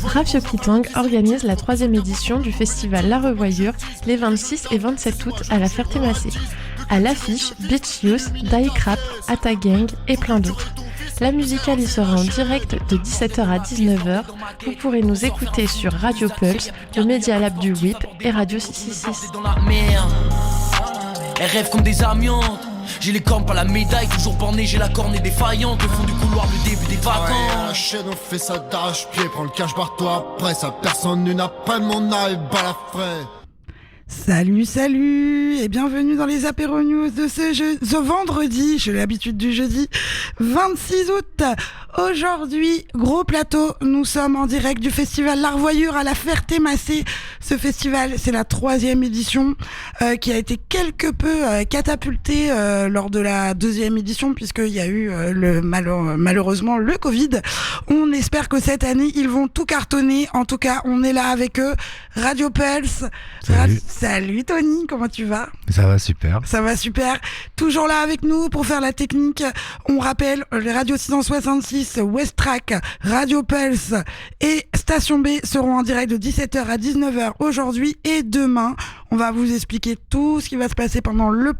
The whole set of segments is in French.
Rafio Kitang organise la 3e édition du festival La Revoyure les 26 et 27 août à la Ferté-Macé. À l'affiche, Beach Youth, Die Crap, Atta Gang et plein d'autres. La musicale y sera en direct de 17h à 19h. Vous pourrez nous écouter sur Radio Pulse, le Media Lab du WIP et Radio 666. Elles rêvent comme des amiantes. J'ai les cornes, pas la médaille, toujours borné, j'ai la corne et défaillante. Le fond du couloir, le début des vacances. La chaîne, on fait ça d'arrache-pied, prends le cash, barre-toi après. Ça personne une après mon œil, balafré. Salut et bienvenue dans les apéros news de ce vendredi, j'ai l'habitude du jeudi 26 août. Aujourd'hui, gros plateau, nous sommes en direct du festival La Revoyure à la Ferté-Macé. Ce festival, c'est la 3e édition qui a été quelque peu catapultée lors de la 2e édition puisqu'il y a eu malheureusement le Covid. On espère que cette année, ils vont tout cartonner. En tout cas, on est là avec eux. Radio Pulse. Salut Tony, comment tu vas ? Ça va super. Ça va super. Toujours là avec nous pour faire la technique. On rappelle, les radios 666, Westrack, Radio Pulse et Station B seront en direct de 17h à 19h aujourd'hui et demain. On va vous expliquer tout ce qui va se passer pendant le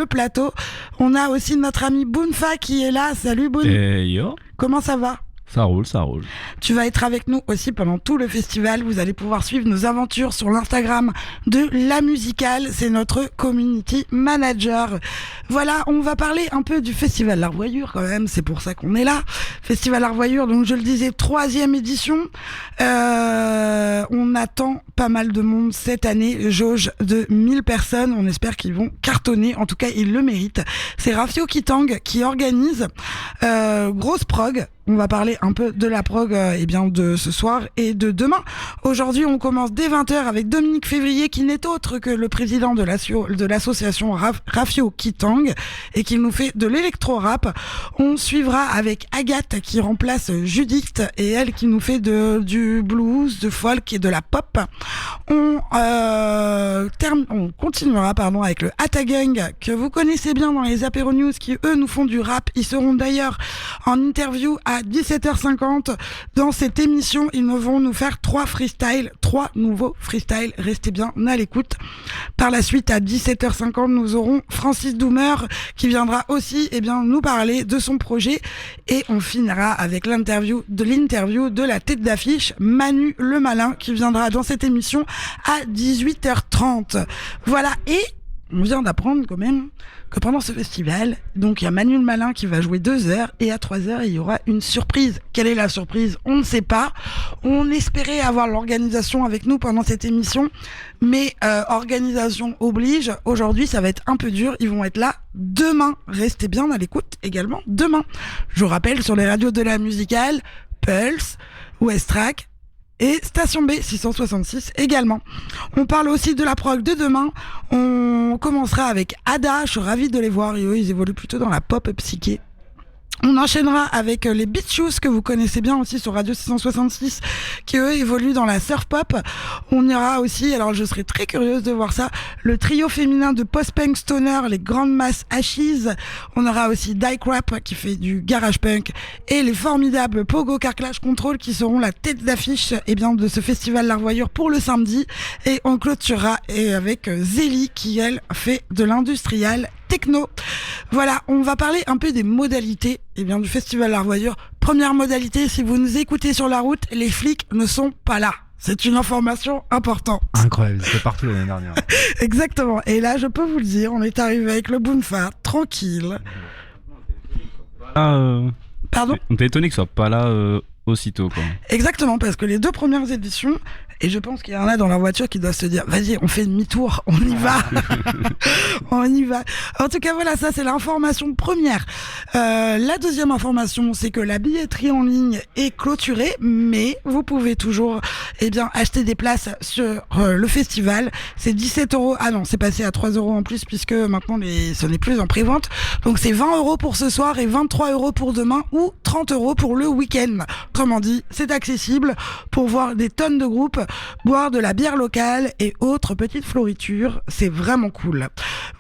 plateau. On a aussi notre ami Bounfa qui est là. Salut Boun. Et yo. Comment ça va ? Ça roule, ça roule. Tu vas être avec nous aussi pendant tout le festival. Vous allez pouvoir suivre nos aventures sur l'Instagram de La Musicale. C'est notre community manager. Voilà, on va parler un peu du festival La Revoyure quand même. C'est pour ça qu'on est là. Festival La Revoyure, donc je le disais, 3e édition. On attend pas mal de monde cette année. Jauge de 1000 personnes. On espère qu'ils vont cartonner. En tout cas, ils le méritent. C'est Rafio Kitang qui organise. Grosse prog. On va parler un peu de la prog de ce soir et de demain. Aujourd'hui, on commence dès 20h avec Dominique Février qui n'est autre que le président de l'association Rafio Kitang et qui nous fait de l'électro-rap. On suivra avec Agathe qui remplace Judith et elle qui nous fait du blues, de folk et de la pop. On continuera avec le Atta Gang que vous connaissez bien dans les apéros news qui eux nous font du rap. Ils seront d'ailleurs en interview à 17h50 dans cette émission. Ils vont nous faire 3 nouveaux freestyles. Restez bien à l'écoute. Par la suite, à 17h50, nous aurons Francis Doumer qui viendra aussi nous parler de son projet et on finira avec l'interview de la tête d'affiche Manu le Malin qui viendra dans cette émission à 18h30. Voilà, et on vient d'apprendre quand même que pendant ce festival, donc il y a Manu le Malin qui va jouer 2 heures et à 3 heures il y aura une surprise. Quelle est la surprise ? On ne sait pas. On espérait avoir l'organisation avec nous pendant cette émission, mais organisation oblige. Aujourd'hui ça va être un peu dur. Ils vont être là demain. Restez bien à l'écoute également demain. Je vous rappelle sur les radios de La Musicale, Pulse, Westrack et Station B 666 également. On parle aussi de la prog de demain. On commencera avec Ada, je suis ravie de les voir. Et eux, ils évoluent plutôt dans la pop psyché. On enchaînera avec les Beach Youth que vous connaissez bien aussi sur Radio 666 qui eux évoluent dans la surf pop. On ira aussi, alors je serais très curieuse de voir ça, le trio féminin de post-punk stoner, les Grandes Masses Ashes. On aura aussi Die Crap qui fait du garage punk et les formidables Pogo Car Clash Control qui seront la tête d'affiche de ce festival La Revoyure pour le samedi. Et on clôturera avec Zélie qui elle fait de l'industrial techno. Voilà, on va parler un peu des modalités du festival La Revoyure. Première modalité, si vous nous écoutez sur la route, les flics ne sont pas là. C'est une information importante. Incroyable, c'était partout l'année dernière. Exactement. Et là, je peux vous le dire, on est arrivé avec le Bounfa, tranquille. Pardon ? On t'est étonné que ce soit pas là aussitôt, quoi. Exactement, parce que les 2 premières éditions, et je pense qu'il y en a dans la voiture qui doivent se dire vas-y, on fait demi-tour, on y va. On y va. En tout cas, voilà, ça c'est l'information première. La deuxième information, c'est que la billetterie en ligne est clôturée, mais vous pouvez toujours acheter des places sur le festival. C'est 17€. Ah non, c'est passé à 3€ en plus puisque maintenant ce n'est plus en prévente. Donc c'est 20€ pour ce soir et 23€ pour demain ou 30€ pour le week-end. Autrement dit, c'est accessible pour voir des tonnes de groupes. boire de la bière locale et autres petites floritures. C'est vraiment cool.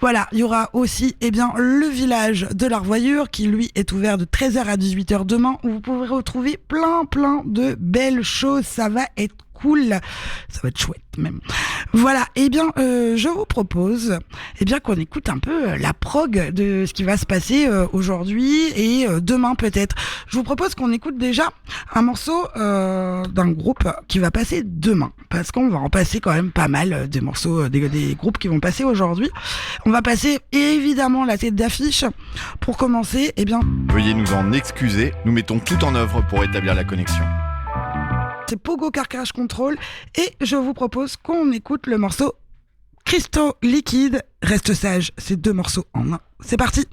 Voilà, il y aura aussi le village de la Revoyure qui lui est ouvert de 13h à 18h demain, où vous pourrez retrouver plein de belles choses. Ça va être cool, ça va être chouette même. Voilà, je vous propose qu'on écoute un peu la prog de ce qui va se passer aujourd'hui et demain peut-être. Je vous propose qu'on écoute déjà un morceau d'un groupe qui va passer demain, parce qu'on va en passer quand même pas mal de morceaux des groupes qui vont passer aujourd'hui. On va passer évidemment la tête d'affiche. Pour commencer, veuillez nous en excuser, nous mettons tout en œuvre pour établir la connexion. C'est Pogo Car Crash Control et je vous propose qu'on écoute le morceau Crystal Liquide. Reste sage, c'est 2 morceaux en un. C'est parti.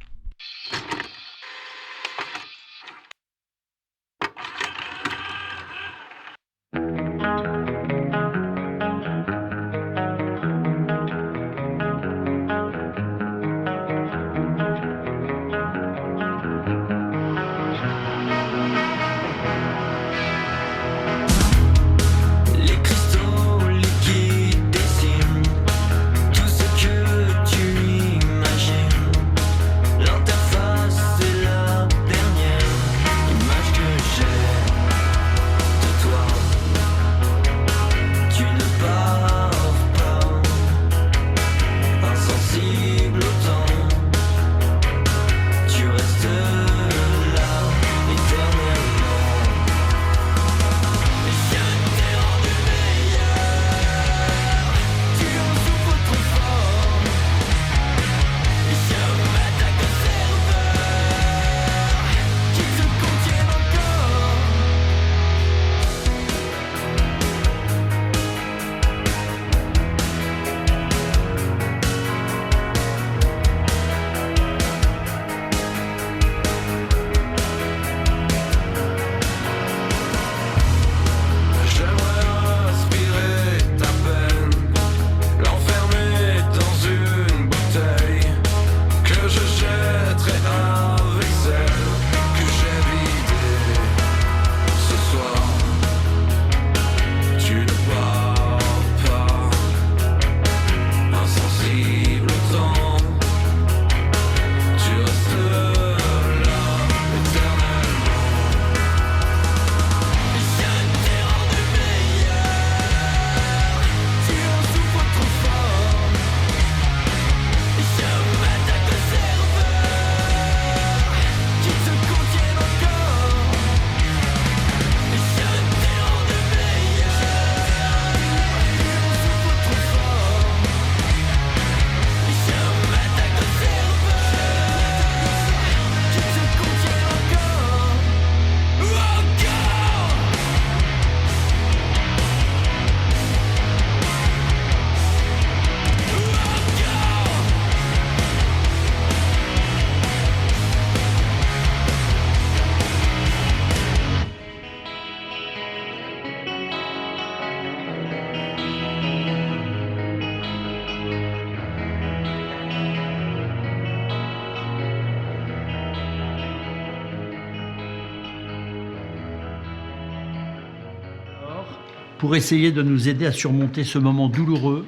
Pour essayer de nous aider à surmonter ce moment douloureux,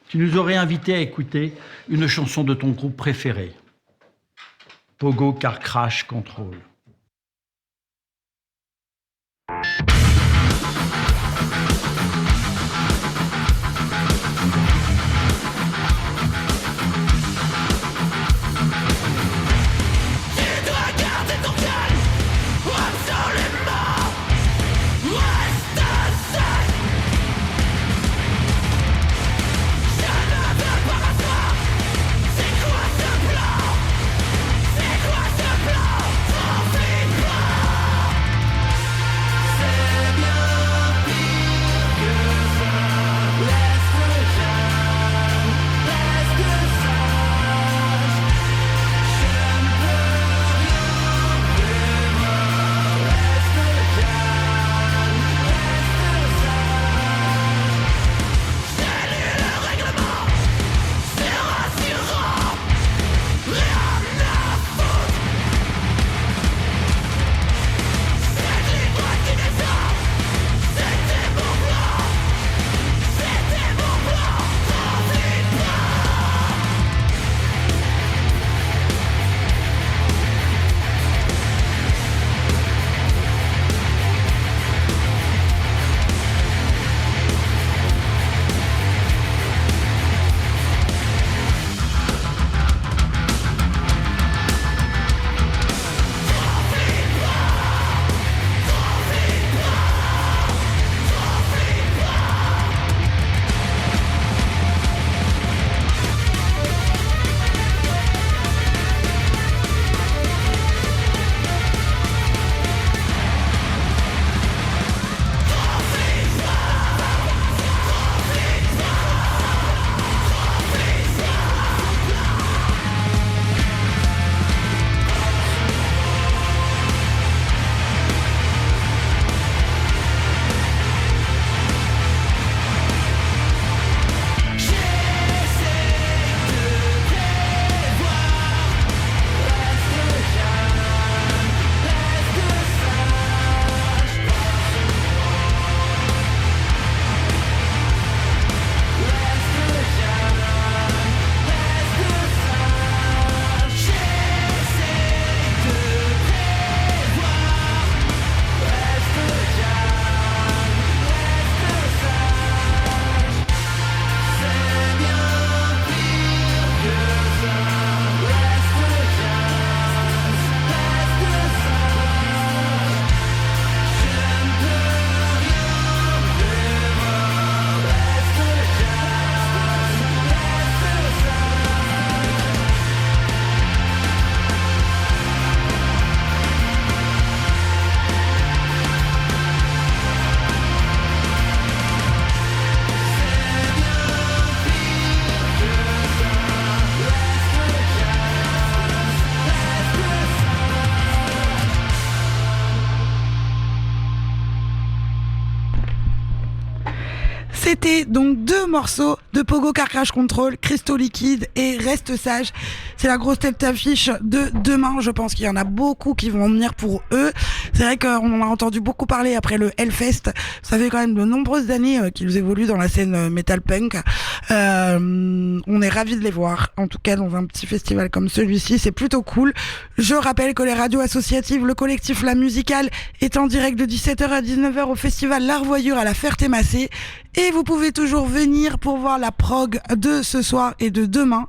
tu nous aurais invités à écouter une chanson de ton groupe préféré, Pogo Car Crash Control. C'est quoi ce plan? C'était donc 2 morceaux de Pogo Car Crash Control, Cristaux Liquide et Reste Sage. C'est la grosse tête d'affiche de demain. Je pense qu'il y en a beaucoup qui vont venir pour eux. C'est vrai qu'on en a entendu beaucoup parler après le Hellfest. Ça fait quand même de nombreuses années qu'ils évoluent dans la scène metal punk. On est ravis de les voir. En tout cas, dans un petit festival comme celui-ci, c'est plutôt cool. Je rappelle que les radios associatives, le collectif La Musicale est en direct de 17h à 19h au festival La Revoyure à la Ferté-Massé. Et vous pouvez toujours venir pour voir la prog de ce soir et de demain.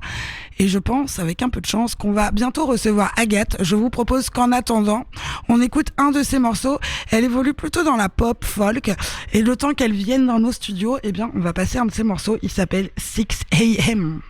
Et je pense, avec un peu de chance, qu'on va bientôt recevoir Agathe. Je vous propose qu'en attendant, on écoute un de ses morceaux. Elle évolue plutôt dans la pop, folk. Et le temps qu'elle vienne dans nos studios, eh bien, on va passer un de ses morceaux. Il s'appelle 6 AM.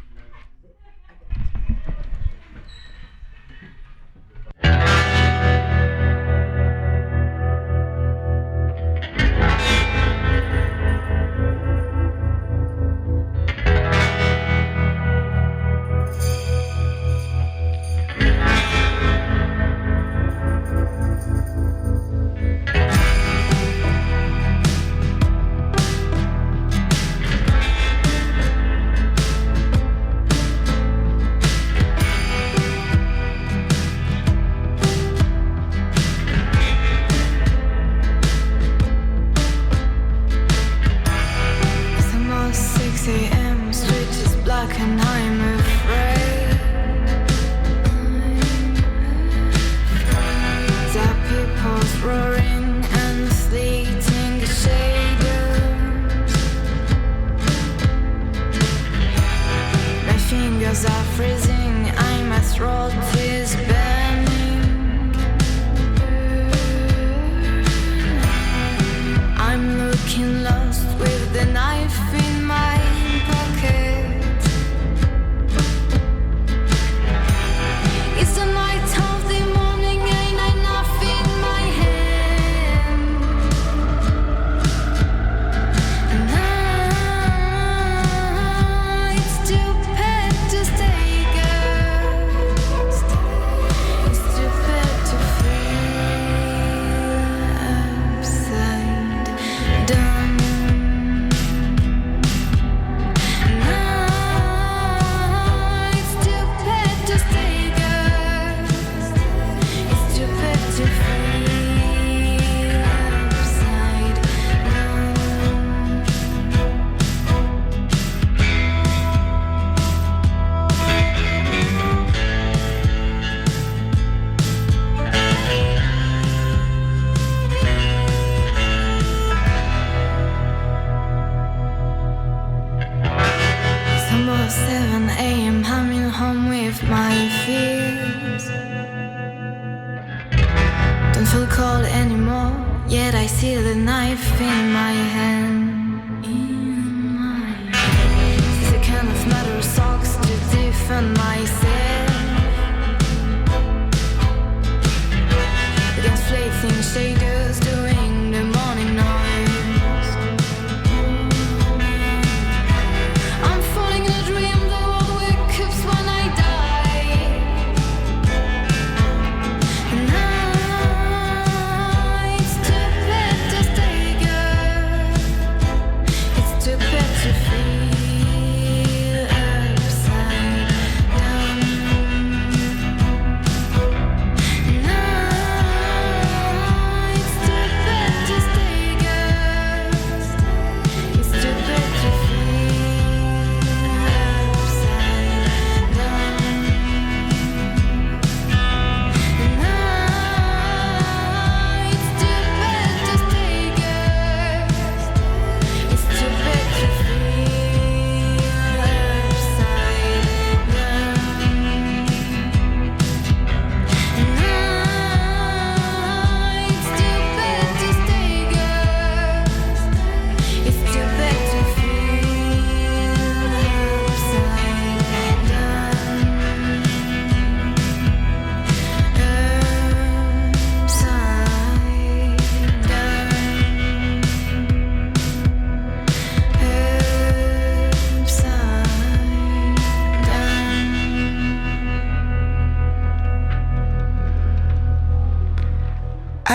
Upside down.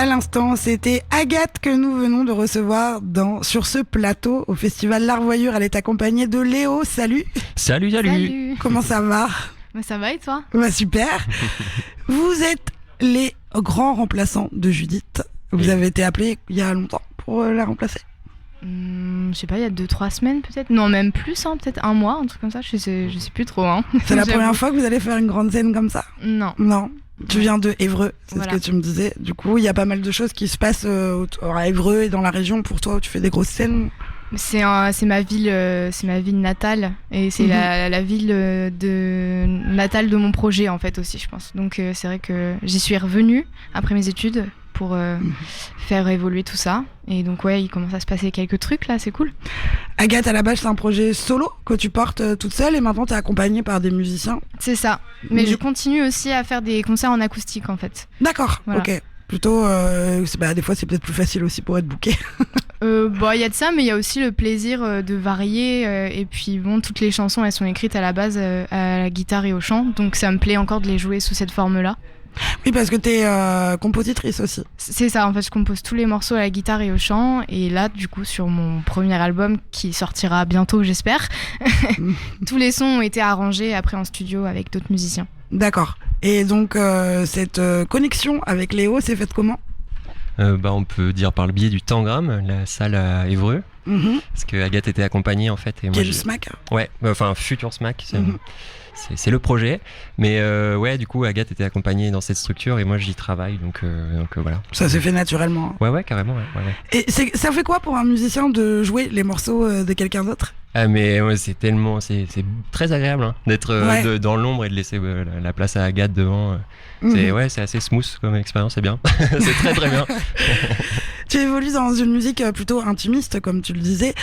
À l'instant, c'était Agathe que nous venons de recevoir sur ce plateau au Festival L'Arvoyure. Elle est accompagnée de Léo. Salut. Salut. Comment ça va ? Ça va et toi ? Super. Vous êtes les grands remplaçants de Judith. Vous avez été appelés il y a longtemps pour la remplacer ? Je sais pas, il y a 2-3 semaines peut-être. Non, même plus, peut-être un mois, un truc comme ça. Je sais plus trop. C'est la première fois que vous allez faire une grande scène comme ça ? Non. Tu viens de Évreux, c'est ce que tu me disais. Du coup, il y a pas mal de choses qui se passent à Évreux et dans la région pour toi où tu fais des grosses scènes. C'est ma ville natale et c'est la ville natale de mon projet en fait aussi, je pense. Donc c'est vrai que j'y suis revenue après mes études pour faire évoluer tout ça. Et donc il commence à se passer quelques trucs là, c'est cool. Agathe, à la base, c'est un projet solo que tu portes toute seule et maintenant tu es accompagnée par des musiciens. C'est ça. Mais je continue aussi à faire des concerts en acoustique en fait. D'accord, voilà. Ok. Plutôt, des fois c'est peut-être plus facile aussi pour être booké. Il y a de ça, mais il y a aussi le plaisir de varier. Et puis toutes les chansons, elles sont écrites à la base à la guitare et au chant. Donc ça me plaît encore de les jouer sous cette forme-là. Oui, parce que t'es compositrice aussi. C'est ça, en fait, je compose tous les morceaux à la guitare et au chant. Et là, du coup, sur mon premier album, qui sortira bientôt, j'espère, tous les sons ont été arrangés après en studio avec d'autres musiciens. D'accord. Et donc, cette connexion avec Léo, c'est faite comment ? On peut dire par le biais du Tangram, la salle à Évreux. Parce que Agathe était accompagnée en fait. Qui est le SMAC ? Ouais, futur SMAC. C'est le projet, mais du coup Agathe était accompagnée dans cette structure et moi j'y travaille, donc voilà. Ça s'est fait naturellement. Ouais, carrément. Ouais. Et ça fait quoi pour un musicien de jouer les morceaux de quelqu'un d'autre ? Ah mais c'est très agréable d'être dans l'ombre et de laisser la place à Agathe devant. C'est assez smooth comme expérience, c'est bien. C'est très très bien. Tu évolues dans une musique plutôt intimiste, comme tu le disais,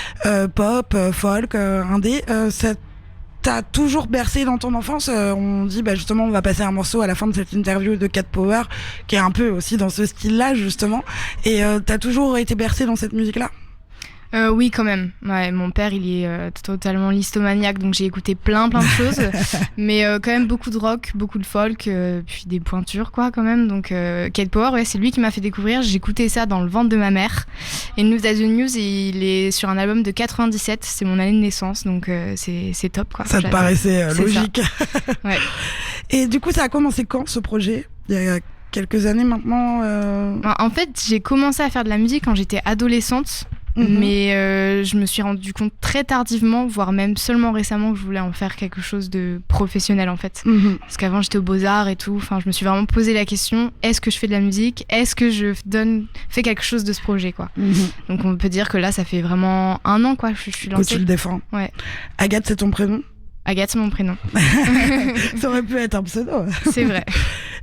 pop, folk, indé. T'as toujours bercé dans ton enfance. On dit justement on va passer un morceau à la fin de cette interview de Cat Power qui est un peu aussi dans ce style-là justement. Et t'as toujours été bercé dans cette musique-là ? Oui, quand même. Ouais, mon père, il est totalement listomaniaque, donc j'ai écouté plein de choses. Mais quand même beaucoup de rock, beaucoup de folk, puis des pointures, quoi, quand même. Donc, Cat Power, c'est lui qui m'a fait découvrir. J'écoutais ça dans le ventre de ma mère. Et News as the News, il est sur un album de 97. C'est mon année de naissance, donc c'est top, quoi. Ça te paraissait logique. Ouais. Et du coup, ça a commencé quand, ce projet ? Il y a quelques années maintenant En fait, j'ai commencé à faire de la musique quand j'étais adolescente. Mais je me suis rendu compte très tardivement, voire même seulement récemment, que je voulais en faire quelque chose de professionnel en fait. Parce qu'avant j'étais aux Beaux-Arts et tout, je me suis vraiment posé la question, est-ce que je fais de la musique ? Est-ce que je fais quelque chose de ce projet quoi. Donc on peut dire que là ça fait vraiment 1 an quoi, je suis lancée. Que tu le défends. Ouais. Agathe, c'est ton prénom ? Agathe, c'est mon prénom. Ça aurait pu être un pseudo. C'est vrai.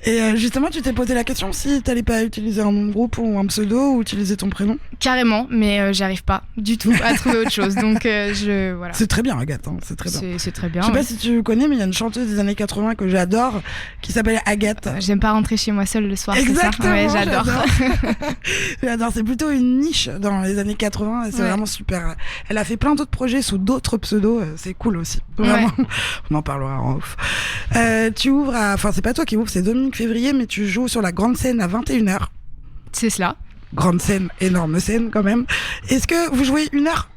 Et justement, tu t'es posé la question si t'allais pas utiliser un nom de groupe ou un pseudo ou utiliser ton prénom ? Carrément, mais j'arrive pas du tout à trouver autre chose. Donc voilà. C'est très bien, Agathe. C'est très bien. C'est très bien. Je sais pas si tu connais, mais il y a une chanteuse des années 80 que j'adore qui s'appelle Agathe. J'aime pas rentrer chez moi seule le soir. Exactement. C'est ça. Ouais, j'adore. J'adore. C'est plutôt une niche dans les années 80. Et c'est vraiment super. Elle a fait plein d'autres projets sous d'autres pseudos. C'est cool aussi. Vraiment. Ouais. On en parlera en off. Tu ouvres c'est pas toi qui ouvres, c'est Dominique Février, mais tu joues sur la grande scène à 21h. C'est cela. Grande scène, énorme scène quand même. Est-ce que vous jouez 1 heure ?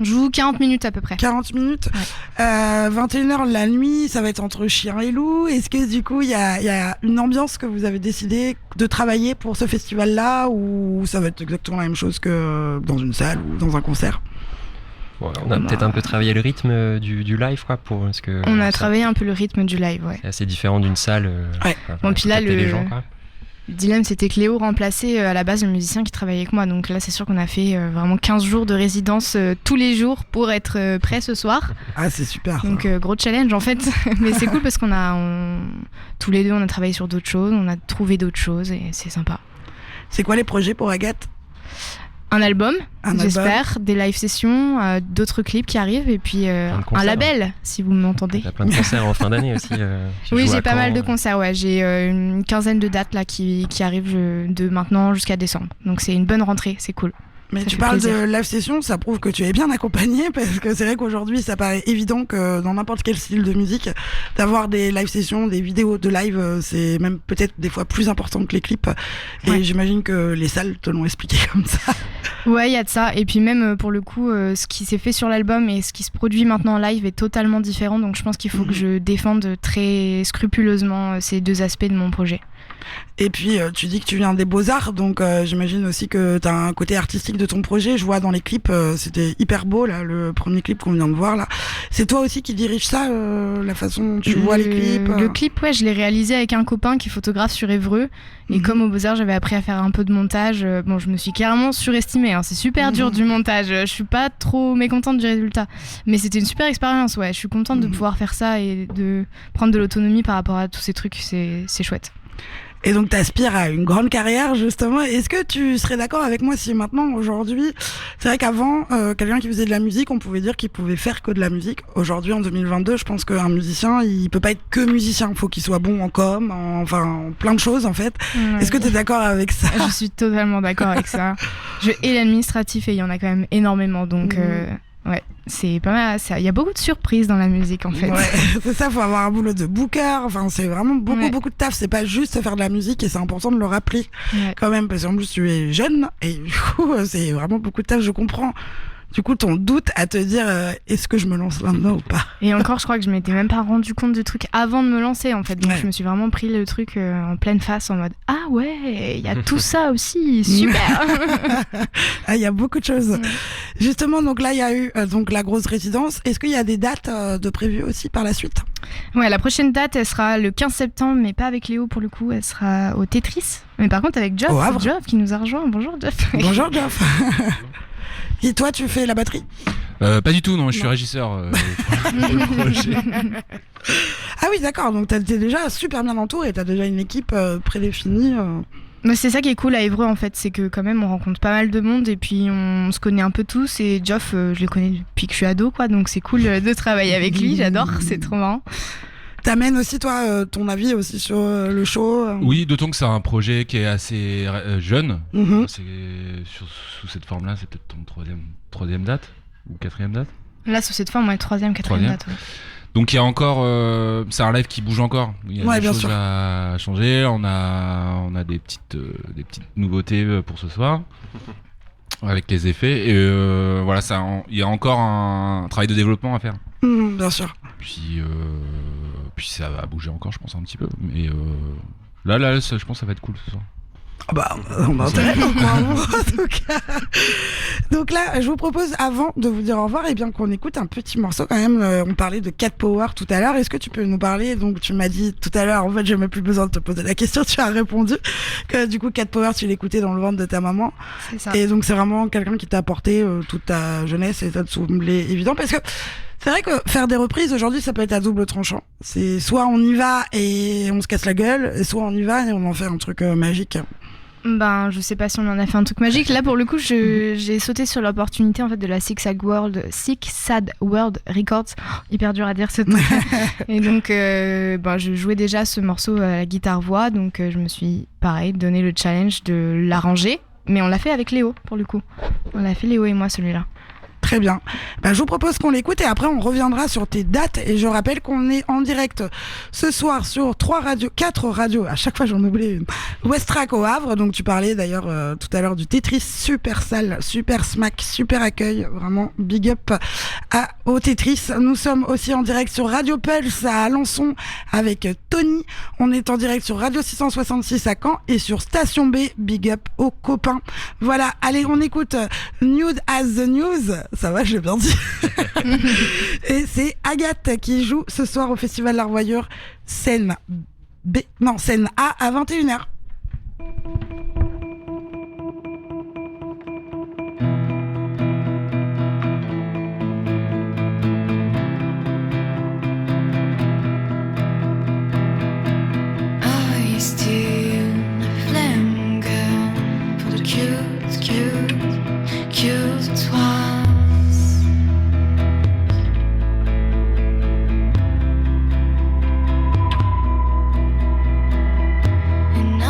On joue 40 minutes à peu près. 40 minutes. Ouais. 21h la nuit, ça va être entre chien et loup. Est-ce que du coup, il y a une ambiance que vous avez décidé de travailler pour ce festival-là, ou ça va être exactement la même chose que dans une salle ou dans un concert ? Ouais, on a peut-être un peu travaillé le rythme du live, quoi, parce que on a travaillé un peu le rythme du live, ouais. C'est assez différent d'une salle. Bon, puis là, les gens, quoi. Le dilemme, c'était que Léo remplaçait à la base le musicien qui travaillait avec moi. Donc là, c'est sûr qu'on a fait vraiment 15 jours de résidence tous les jours pour être prêt ce soir. Ah, c'est super. Ça. Donc gros challenge en fait. Mais c'est cool parce tous les deux, on a travaillé sur d'autres choses, on a trouvé d'autres choses et c'est sympa. C'est quoi les projets pour Agathe ? Un album, j'espère, des live sessions, d'autres clips qui arrivent et puis un label, si vous m'entendez. T'as plein de concerts en fin d'année aussi. Oui, j'ai pas mal de concerts, ouais. J'ai une quinzaine de dates là qui arrivent de maintenant jusqu'à décembre. Donc c'est une bonne rentrée, c'est cool. Mais ça tu fait parles plaisir. de live session, ça prouve que tu es bien accompagné parce que c'est vrai qu'aujourd'hui ça paraît évident que dans n'importe quel style de musique, d'avoir des live sessions, des vidéos de live, c'est même peut-être des fois plus important que les clips. Et j'imagine que les salles te l'ont expliqué comme ça. Ouais, il y a de ça. Et puis même pour le coup, ce qui s'est fait sur l'album et ce qui se produit maintenant en live est totalement différent. Donc je pense qu'il faut que je défende très scrupuleusement ces deux aspects de mon projet. Et puis tu dis que tu viens des Beaux-Arts, donc j'imagine aussi que tu as un côté artistique de ton projet. Je vois dans les clips, c'était hyper beau là, le premier clip qu'on vient de voir là. C'est toi aussi qui dirige ça, la façon dont tu vois les clips Le clip, ouais, je l'ai réalisé avec un copain qui est photographe sur Évreux. Et comme aux Beaux-Arts, j'avais appris à faire un peu de montage. Bon, je me suis clairement surestimée. Hein. C'est super dur du montage. Je suis pas trop mécontente du résultat. Mais c'était une super expérience, ouais. Je suis contente de pouvoir faire ça et de prendre de l'autonomie par rapport à tous ces trucs. C'est chouette. Et donc t'aspires à une grande carrière justement. Est-ce que tu serais d'accord avec moi si maintenant, aujourd'hui, c'est vrai qu'avant, quelqu'un qui faisait de la musique, on pouvait dire qu'il pouvait faire que de la musique. Aujourd'hui, en 2022, je pense qu'un musicien, il peut pas être que musicien. Il faut qu'il soit bon en com, en plein de choses en fait. Ouais. Est-ce que t'es d'accord avec ça ? Je suis totalement d'accord avec ça. Et l'administratif, et il y en a quand même énormément. Donc ouais, c'est pas mal. Il y a beaucoup de surprises dans la musique en fait. Ouais, c'est ça, faut avoir un boulot de booker. Enfin, c'est vraiment beaucoup de taf. C'est pas juste faire de la musique et c'est important de le rappeler quand même parce qu'en plus tu es jeune et du coup c'est vraiment beaucoup de taf. Je comprends. Du coup, ton doute à te dire est-ce que je me lance là-dedans ou pas ? Et encore, je crois que je m'étais même pas rendu compte du truc avant de me lancer en fait. Donc je me suis vraiment pris le truc en pleine face en mode ah ouais, il y a tout ça aussi, super. Il y a beaucoup de choses. Justement, donc là il y a eu donc la grosse résidence. Est-ce qu'il y a des dates de prévues aussi par la suite ? Ouais, la prochaine date, elle sera le 15 septembre, mais pas avec Léo pour le coup. Elle sera au Tetris. Mais par contre avec Geoff, Geoff qui nous a rejoint. Bonjour Geoff. Bonjour Geoff. Et toi, tu fais la batterie ? Pas du tout, non, je suis régisseur pour le projet. Ah oui, d'accord, donc t'es déjà super bien entouré, t'as déjà une équipe prédéfinie. Mais c'est ça qui est cool à Évreux en fait, c'est que quand même on rencontre pas mal de monde et puis on se connaît un peu tous. Et Geoff, je le connais depuis que je suis ado, quoi, donc c'est cool de travailler avec lui, j'adore, c'est trop marrant. T'amènes aussi toi ton avis aussi sur le show Oui, d'autant que c'est un projet qui est assez jeune. C'est sous cette forme-là, c'est peut-être ton troisième date ou quatrième date. Là sous cette forme, ouais, troisième date. Ouais. Donc il y a encore, c'est un live qui bouge encore. Il y a des choses à changer. On a des petites nouveautés pour ce soir avec les effets. Et voilà, il y a encore un travail de développement à faire. Bien sûr. Puis ça va bouger encore, je pense, un petit peu. Mais là, je pense que ça va être cool ce soir. Ah bah, on a intérêt en tout cas. Donc là, je vous propose, avant de vous dire au revoir, bien qu'on écoute un petit morceau quand même. On parlait de Cat Power tout à l'heure. Est-ce que tu peux nous parler ? Donc tu m'as dit tout à l'heure, en fait, j'ai même plus besoin de te poser la question. Tu as répondu que du coup, Cat Power, tu l'écoutais dans le ventre de ta maman. C'est ça. Et donc c'est vraiment quelqu'un qui t'a apporté toute ta jeunesse et ça te semblait évident parce que c'est vrai que faire des reprises aujourd'hui, ça peut être à double tranchant. C'est soit on y va et on se casse la gueule, et soit on y va et on en fait un truc magique. Ben, je sais pas si on en a fait un truc magique. Là, pour le coup, j'ai sauté sur l'opportunité en fait de la Sick Sad World Records. Hyper dur à dire ce truc. Et donc, je jouais déjà ce morceau à la guitare-voix, donc je me suis, pareil, donné le challenge de l'arranger. Mais on l'a fait avec Léo, pour le coup. On l'a fait Léo et moi, celui-là. Très bien. Je vous propose qu'on l'écoute et après on reviendra sur tes dates. Et je rappelle qu'on est en direct ce soir sur 4 radios. À chaque fois j'en oublie une. Westrack au Havre. Donc tu parlais d'ailleurs tout à l'heure du Tetris. Super salle, super smack, super accueil. Vraiment big up au Tetris. Nous sommes aussi en direct sur Radio Pulse à Alençon avec Tony. On est en direct sur Radio 666 à Caen et sur Station B. Big up aux copains. Voilà, allez on écoute Nude as the News. Ça va, j'ai bien dit. Et c'est Agathe qui joue ce soir au Festival La Revoyure, scène A à 21h. And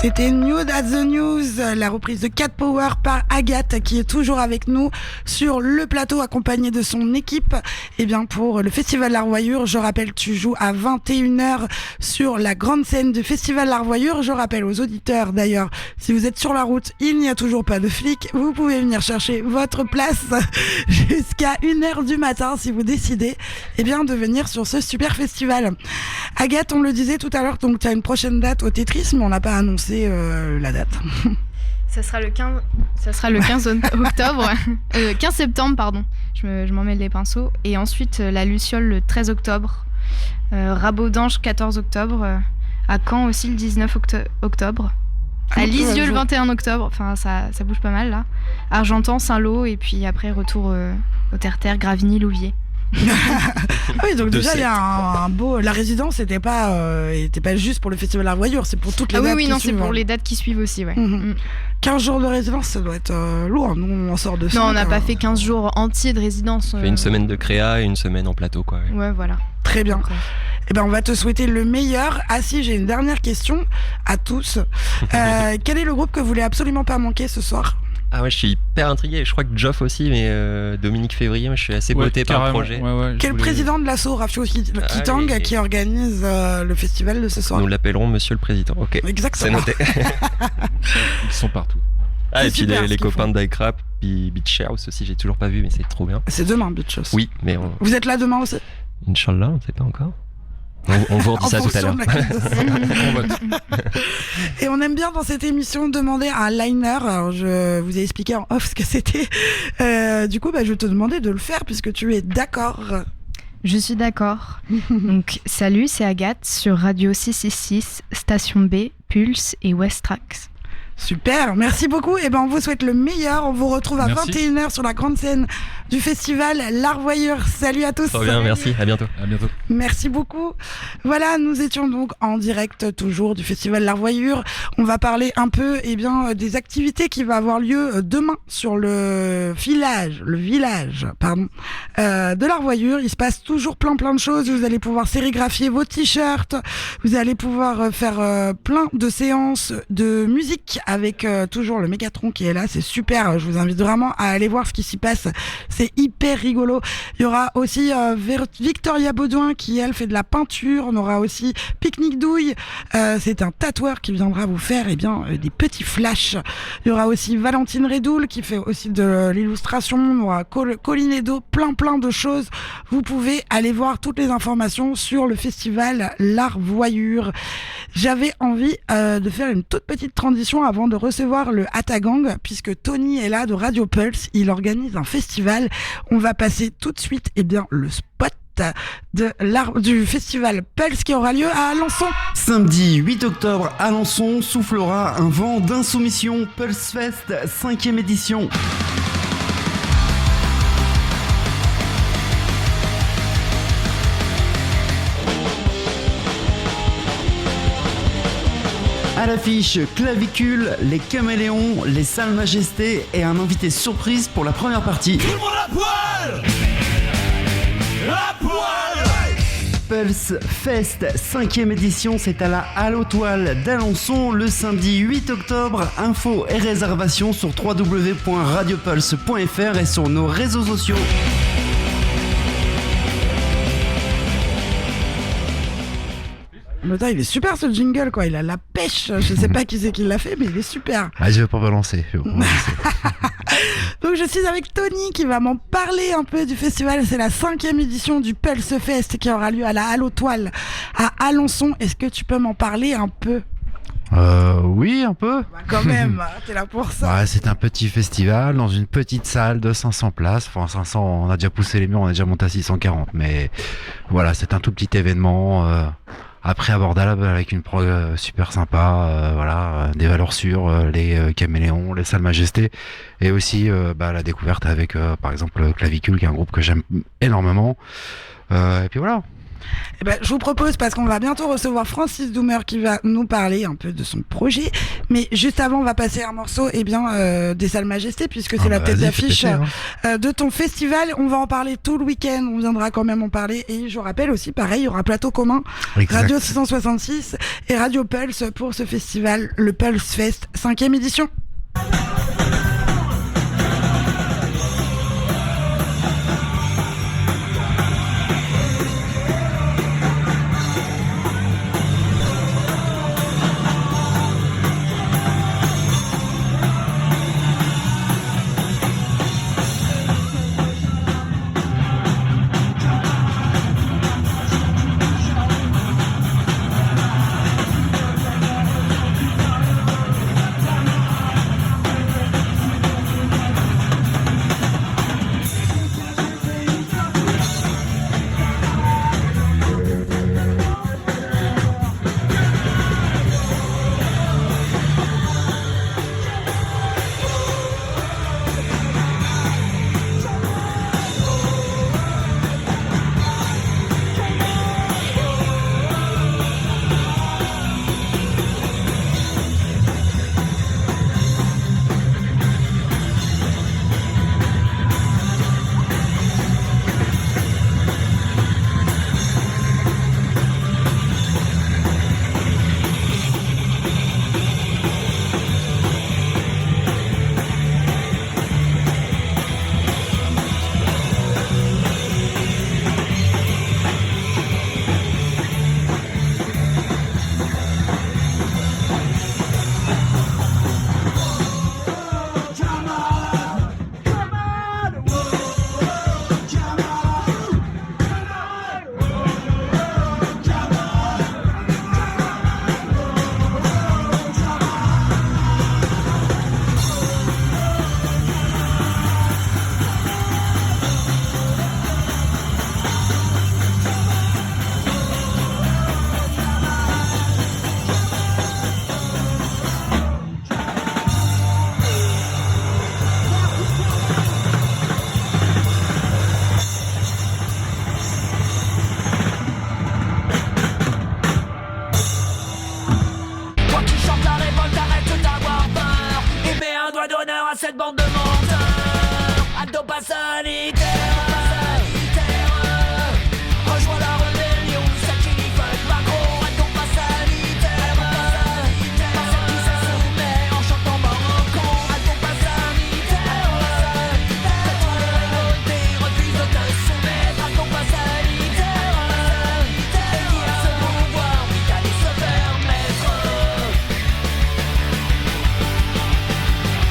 C'était Nude at the News, la reprise de Cat Power par Agathe, qui est toujours avec nous sur le plateau, accompagnée de son équipe. Et bien, pour le Festival L'Arvoyure, je rappelle, tu joues à 21h sur la grande scène du Festival L'Arvoyure. Je rappelle aux auditeurs, d'ailleurs, si vous êtes sur la route, il n'y a toujours pas de flics. Vous pouvez venir chercher votre place jusqu'à 1h du matin si vous décidez, eh bien, de venir sur ce super festival. Agathe, on le disait tout à l'heure, donc tu as une prochaine date au Tetris, mais on n'a pas annoncé la date. Ça sera le 15 octobre, 15 septembre, pardon. Je m'en mêle les pinceaux. Et ensuite, la Luciole le 13 octobre, Rabot d'Ange 14 octobre, à Caen aussi le 19 octobre, à Lisieux le 21 octobre, enfin ça bouge pas mal là, Argentan, Saint-Lô, et puis après retour au Terre-Terre, Gravigny, Louviers. Oui, donc déjà il y a un beau. La résidence était pas juste pour le Festival L'Arvoyure, c'est pour toutes les dates. Oui, non, c'est pour les dates qui suivent aussi, ouais. 15 jours de résidence, ça doit être lourd. Nous, on sort de ça. Non, on n'a pas fait 15 jours entiers de résidence. On fait une semaine de créa et une semaine en plateau, quoi. Ouais, voilà. Très bien. Eh ben, on va te souhaiter le meilleur. Ah si, j'ai une dernière question à tous. Quel est le groupe que vous voulez absolument pas manquer ce soir? Ah ouais, je suis hyper intrigué. Je crois que Geoff aussi, mais Dominique Février, je suis assez botté par le projet. Quel président de l'asso, Rafio Kitang, qui organise le festival de ce soir? Nous l'appellerons Monsieur le Président. Ok. Exactement. C'est noté. Ils sont partout. Ah, et puis les copains de Dicrap, puis Beach House aussi, j'ai toujours pas vu, mais c'est trop bien. C'est demain, Beach House. Oui, mais vous êtes là demain aussi? Inch'Allah, on ne sait pas encore. On vous redit ça tout à l'heure. Et on aime bien dans cette émission demander un liner. Alors je vous ai expliqué en off ce que c'était. Du coup, je vais te demander de le faire puisque tu es d'accord. Je suis d'accord. Donc, salut, c'est Agathe sur Radio 666, Station B, Pulse et West Tracks. Super, merci beaucoup. Et on vous souhaite le meilleur. On vous retrouve à 21h sur la grande scène du festival L'Arvoyure. Salut à tous. Très bien, merci. À bientôt. À bientôt. Merci beaucoup. Voilà, nous étions donc en direct toujours du festival L'Arvoyure. On va parler un peu, des activités qui vont avoir lieu demain sur le village, de L'Arvoyure. Il se passe toujours plein de choses. Vous allez pouvoir sérigraphier vos t-shirts. Vous allez pouvoir faire plein de séances de musique avec toujours le Mégatron qui est là, c'est super, je vous invite vraiment à aller voir ce qui s'y passe, c'est hyper rigolo. Il y aura aussi Victoria Baudouin qui elle fait de la peinture, on aura aussi Pique-Nique Douille, c'est un tatoueur qui viendra vous faire des petits flashs. Il y aura aussi Valentine Redoul qui fait aussi de l'illustration, on aura Colline Edo, plein de choses. Vous pouvez aller voir toutes les informations sur le festival L'Arvoyure. J'avais envie de faire une toute petite transition avant de recevoir le Atagang, puisque Tony est là de Radio Pulse, il organise un festival. On va passer tout de suite le spot du festival Pulse qui aura lieu à Alençon. Samedi 8 octobre, Alençon soufflera un vent d'insoumission. Pulse Fest 5e édition. À l'affiche, Clavicule, les Caméléons, les Salles Majestés et un invité surprise pour la première partie. Pulse Fest 5e édition, c'est à la Halle aux Toiles d'Alençon le samedi 8 octobre. Infos et réservations sur www.radiopulse.fr et sur nos réseaux sociaux. Il est super ce jingle quoi, il a la pêche, je sais pas qui c'est qui l'a fait mais il est super. Je vais pas balancer. Donc je suis avec Tony qui va m'en parler un peu du festival, c'est la 5e édition du Pulse Fest qui aura lieu à la Halle aux Toiles à Alençon. Est-ce que tu peux m'en parler un peu? Oui, un peu. Quand même, t'es là pour ça. C'est un petit festival dans une petite salle de 500 places. Enfin, 500, on a déjà poussé les murs, on a déjà monté à 640. Mais voilà, c'est un tout petit événement. Après abordable avec une prog super sympa, des valeurs sûres, les Caméléons, les Salles Majestés, et aussi la découverte avec par exemple Clavicule qui est un groupe que j'aime énormément. Et puis voilà. Eh ben, je vous propose, parce qu'on va bientôt recevoir Francis Doumer qui va nous parler un peu de son projet, mais juste avant on va passer un morceau des Salles Majestés, puisque c'est la tête d'affiche de ton festival. On va en parler tout le week-end, on viendra quand même en parler, et je rappelle aussi pareil, il y aura plateau commun, Radio 666 et Radio Pulse pour ce festival, le Pulse Fest 5e édition. Cette bande de menteurs, ado pas sanitaire, rejoins la rébellion, celle qui n'y veut Macron, ado pas sanitaire, par celle qui se soumet en chantant Marocco, ado pas sanitaire, que tous les révoltés refusent de te soumettre, ado pas sanitaire, et qui a ce pouvoir, lui d'aller se faire mettre.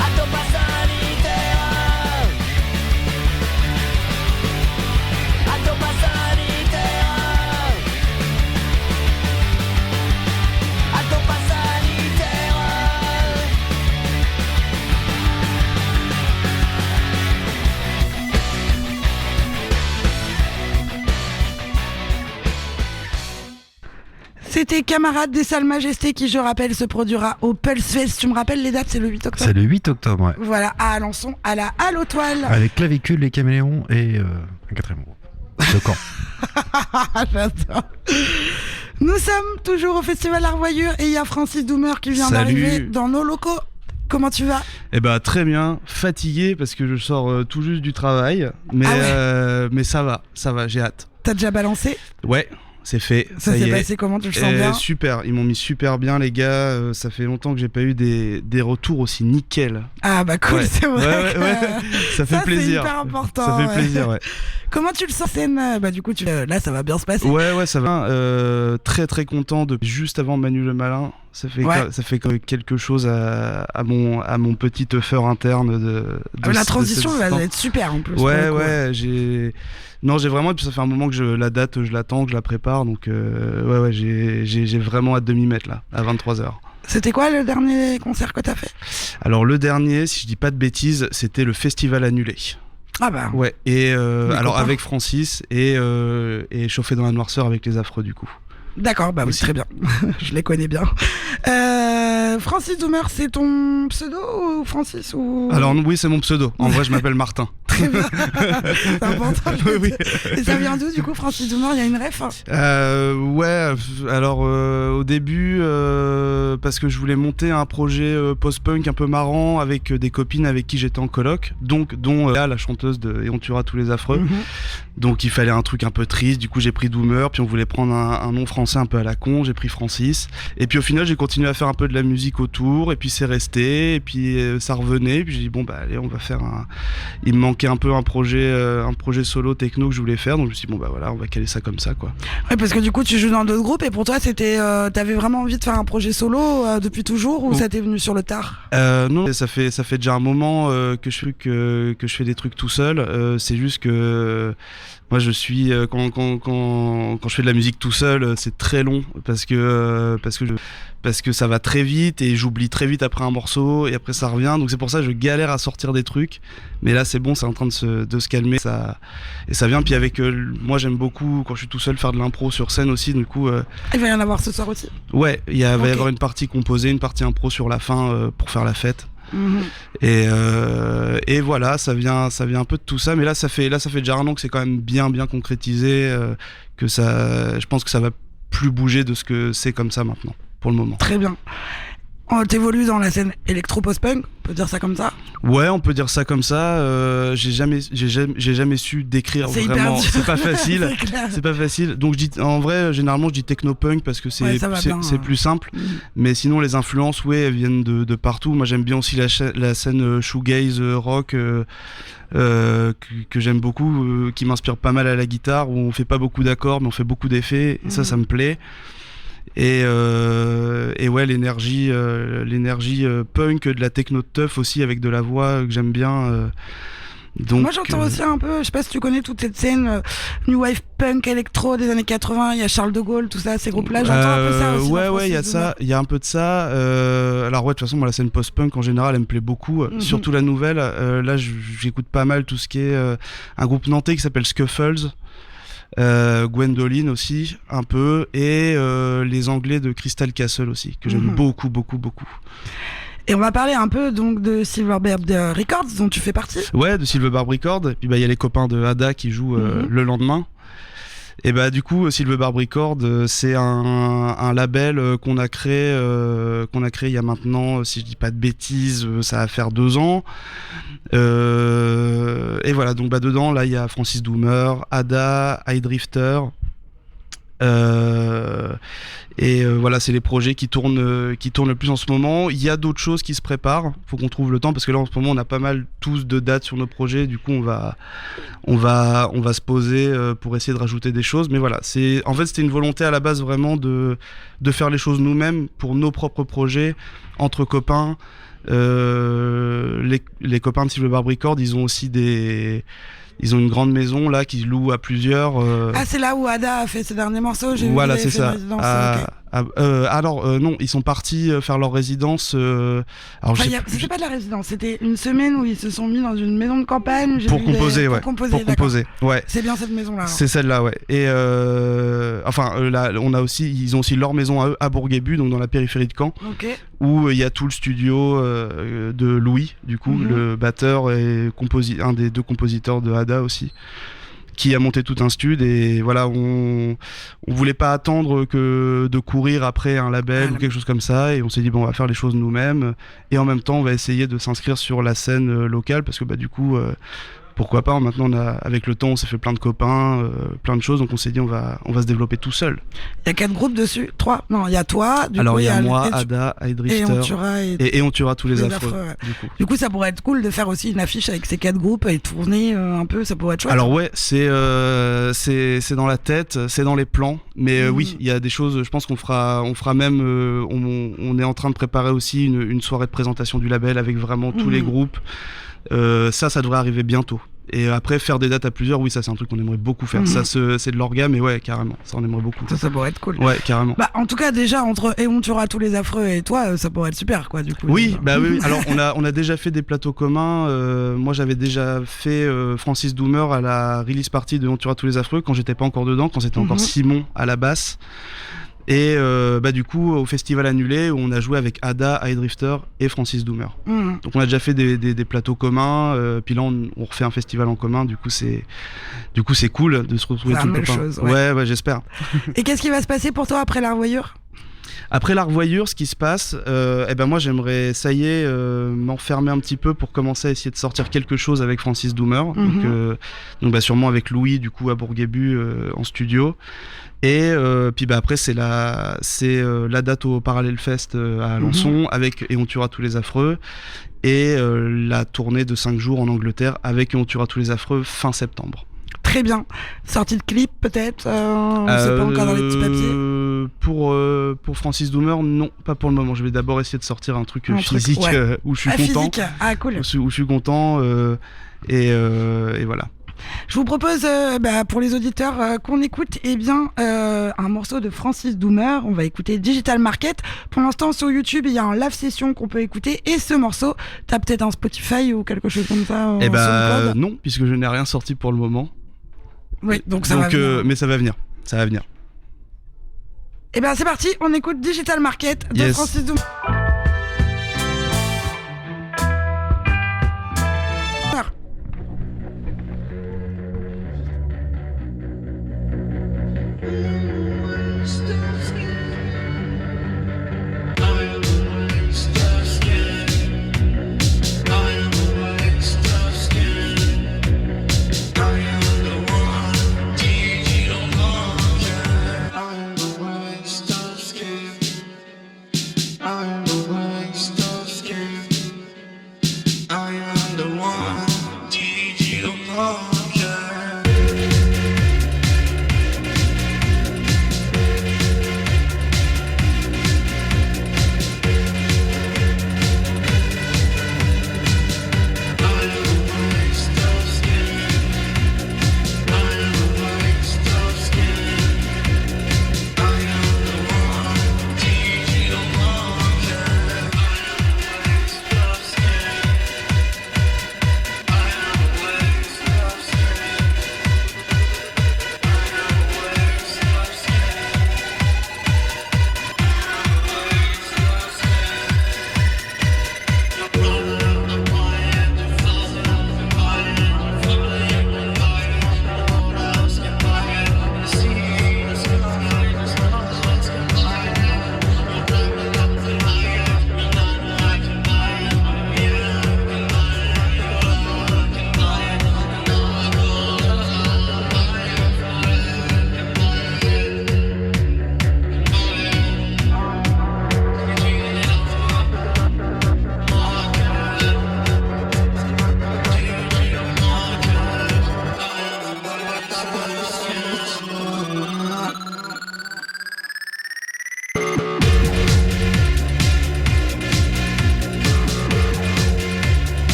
Ado pas sanitaire, ado pas sanitaire, ado pas sanitaire. C'était Camarades des Salles Majestés qui, je rappelle, se produira au Pulse Fest. Tu me rappelles les dates, c'est le 8 octobre. C'est le 8 octobre, ouais. Voilà, à Alençon, à la Halle aux Toiles. Avec Clavicule, les Caméléons et un quatrième groupe. De Caen. J'adore. Nous sommes toujours au Festival La Revoyure et il y a Francis Doumer qui vient d'arriver dans nos locaux. Comment tu vas ? Eh ben très bien, fatigué parce que je sors tout juste du travail, mais ça va, j'ai hâte. T'as déjà balancé ? Ouais. C'est fait. Ça s'est passé comment? Tu le sens bien? Super, ils m'ont mis super bien les gars, ça fait longtemps que j'ai pas eu des retours aussi nickel. Ah bah cool, c'est vrai. Ouais. Ça fait plaisir. C'est hyper important. Ça fait plaisir, ouais. Comment tu le sens scène? Bah du coup là ça va bien se passer. Ouais ça va. Très très content de juste avant Manu le Malin. Ça fait quelque chose à mon petit œufeur interne de la transition va être super en plus. Ouais, j'ai vraiment, et puis ça fait un moment que la date, je l'attends, que je la prépare, donc j'ai vraiment hâte de m'y mettre là, à 23h. C'était quoi le dernier concert que t'as fait? Alors le dernier, si je dis pas de bêtises, c'était le festival annulé. Ah bah. Ouais, et alors avec Francis et Chauffé dans la noirceur avec les Affreux du coup. D'accord, bah oui, très bien. Je les connais bien. Francis Doumer, c'est ton pseudo ou Francis ou... Alors oui, c'est mon pseudo. En vrai, je m'appelle Martin. Très bien. C'est important. Oui. Et ça vient d'où, du coup, Francis Doumer? Il y a une ref? Ouais, alors au début, parce que je voulais monter un projet post-punk un peu marrant avec des copines avec qui j'étais en coloc, dont la chanteuse de Et on tuera tous les affreux. Donc il fallait un truc un peu triste, du coup j'ai pris Doomer, puis on voulait prendre un nom français un peu à la con, j'ai pris Francis. Et puis au final j'ai continué à faire un peu de la musique autour, et puis c'est resté, et puis ça revenait, puis j'ai dit bon bah allez on va faire il me manquait un peu un projet solo techno que je voulais faire, donc je me suis dit bon bah voilà on va caler ça comme ça quoi. Ouais, parce que du coup tu joues dans d'autres groupes, et pour toi c'était t'avais vraiment envie de faire un projet solo depuis toujours, ou ça t'est venu sur le tard? Non, ça fait déjà un moment que je fais des trucs tout seul, c'est juste que moi je suis quand je fais de la musique tout seul, c'est très long parce que ça va très vite et j'oublie très vite après un morceau et après ça revient, donc c'est pour ça que je galère à sortir des trucs, mais là c'est bon, c'est en train de se calmer, ça vient. Puis avec moi j'aime beaucoup quand je suis tout seul faire de l'impro sur scène aussi, du coup il va y en avoir ce soir aussi. Ouais, va y avoir une partie composée, une partie impro sur la fin pour faire la fête. Et voilà, ça vient un peu de tout ça, mais là ça fait déjà un an que c'est quand même bien concrétisé, que ça, je pense que ça va plus bouger de ce que c'est comme ça maintenant pour le moment. Très bien. T'évolues dans la scène électro-post-punk, on peut dire ça comme ça? Ouais, on peut dire ça comme ça. J'ai jamais su décrire vraiment. C'est pas facile. C'est pas facile. Donc en vrai, généralement, je dis techno-punk parce que c'est plus simple. Mais sinon, les influences, elles viennent de partout. Moi, j'aime bien aussi la scène shoegaze rock. Que j'aime beaucoup, qui m'inspire pas mal à la guitare, où on fait pas beaucoup d'accords mais on fait beaucoup d'effets, et ça me plaît. Et ouais, l'énergie punk, de la techno teuf aussi, avec de la voix que j'aime bien. Donc, moi j'entends aussi un peu, je sais pas si tu connais toute cette scène New Wave Punk électro des années 80, il y a Charles de Gaulle, tout ça, ces groupes-là, j'entends un peu ça aussi. Ouais, il y a un peu de ça. Alors ouais, de toute façon, moi la scène post-punk en général, elle me plaît beaucoup, surtout la nouvelle. Là, j'écoute pas mal tout ce qui est un groupe nantais qui s'appelle Scuffles. Gwendoline aussi un peu, et les Anglais de Crystal Castle aussi, que j'aime beaucoup. Et on va parler un peu donc de Silverbird Records dont tu fais partie. Ouais, de Silverbird Records. Et puis il y a les copains de Ada qui jouent le lendemain. Et bah du coup Silverbird Records, c'est un label qu'on a créé il y a maintenant, si je dis pas de bêtises, ça va faire 2 ans. Et voilà, donc dedans là il y a Francis Doumer, Ada, Highdrifter. Voilà, c'est les projets qui tournent le plus en ce moment. Il y a d'autres choses qui se préparent, faut qu'on trouve le temps, parce que là en ce moment on a pas mal tous de dates sur nos projets, du coup on va se poser pour essayer de rajouter des choses. Mais voilà, c'était une volonté à la base vraiment de faire les choses nous-mêmes pour nos propres projets, entre copains. Les copains de Silverbird Records, ils ont aussi une grande maison là qui loue à plusieurs. Ah, c'est là où Ada a fait ses derniers morceaux. Voilà, c'est ça. Alors non, ils sont partis faire leur résidence. C'était pas de la résidence, c'était une semaine où ils se sont mis dans une maison de campagne. Pour composer. Ouais. C'est bien cette maison-là. Alors. C'est celle-là, ouais. Et là, ils ont aussi leur maison à eux à Bourguébu, donc dans la périphérie de Caen, où il y a tout le studio de Louis, du coup, le batteur et un des 2 compositeurs de Ada aussi, qui a monté tout un stud. Et voilà, on voulait pas attendre que de courir après un label ou quelque chose comme ça, et on s'est dit bon, on va faire les choses nous-mêmes, et en même temps on va essayer de s'inscrire sur la scène locale, parce que du coup pourquoi pas, maintenant avec le temps on s'est fait plein de copains, plein de choses, donc on s'est dit on va se développer tout seul. Il y a 4 groupes dessus, 3, non il y a toi, alors il y a moi, Ada, Highdrifter et on tuera tous les affreux. Du coup ça pourrait être cool de faire aussi une affiche avec ces 4 groupes et tourner un peu, ça pourrait être chouette. Alors ouais, c'est dans la tête, c'est dans les plans, mais oui, il y a des choses, je pense qu'on fera même, on est en train de préparer aussi une soirée de présentation du label avec vraiment tous les groupes. Ça devrait arriver bientôt. Et après, faire des dates à plusieurs, oui, ça c'est un truc qu'on aimerait beaucoup faire. Ça c'est de l'orga, mais ouais, carrément, ça on aimerait beaucoup. Ça pourrait être cool. Ouais, carrément. En tout cas, déjà entre Et on tuera tous les affreux et toi, ça pourrait être super, quoi, du coup. Oui. Alors on a déjà fait des plateaux communs. Moi j'avais déjà fait Francis Doumer à la release party de On tuera tous les affreux, quand j'étais pas encore dedans, quand c'était encore Simon à la basse. Et du coup, au festival annulé, où on a joué avec Ada, High Drifter et Francis Doomer. Donc on a déjà fait des plateaux communs, puis là on refait un festival en commun, du coup c'est cool de se retrouver tous les copains. Ouais, j'espère. Et qu'est-ce qui va se passer pour toi après la revoyure ? Après la revoyure, ce qui se passe, moi j'aimerais, ça y est, m'enfermer un petit peu pour commencer à essayer de sortir quelque chose avec Francis Doomer. Donc sûrement avec Louis, du coup à Bourguébu en studio. Et puis après c'est la date au Parallel Fest à Alençon avec Et on tuera tous les affreux, et la tournée de 5 jours en Angleterre avec Et on tuera tous les affreux fin septembre. Très bien. Sortie de clip peut-être c'est pas encore dans les petits papiers. Pour Francis Doomer, non, pas pour le moment. Je vais d'abord essayer de sortir un truc physique où je suis content. Physique. Ah cool. Où je suis content et voilà. Je vous propose, pour les auditeurs, qu'on écoute un morceau de Francis Doomer. On va écouter Digital Market. Pour l'instant, sur YouTube, il y a un live session qu'on peut écouter. Et ce morceau, t'as peut-être un Spotify ou quelque chose comme ça non, puisque je n'ai rien sorti pour le moment. Oui, donc ça va venir. Mais ça va venir. Ça va venir. C'est parti, on écoute Digital Market de Francis Doomer.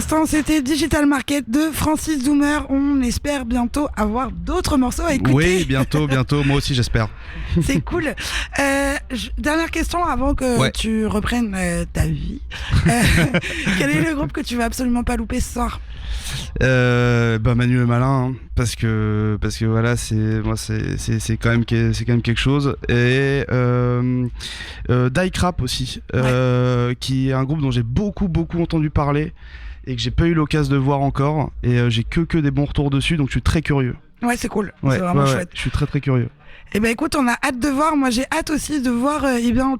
l'instant, c'était Digital Market de Francis Zoomer. On espère bientôt avoir d'autres morceaux à écouter. Oui, bientôt. Moi aussi, j'espère. C'est cool. Dernière question avant que tu reprennes ta vie. Quel est le groupe que tu vas absolument pas louper ce soir? Manu le Malin, hein, parce que voilà, c'est quand même quelque chose. Et Die Crap aussi, qui est un groupe dont j'ai beaucoup entendu parler et que j'ai pas eu l'occasion de voir encore, et j'ai que des bons retours dessus, donc je suis très curieux. Ouais, c'est cool, c'est vraiment chouette. Je suis très curieux. Eh ben écoute, on a hâte de voir. Moi, j'ai hâte aussi de voir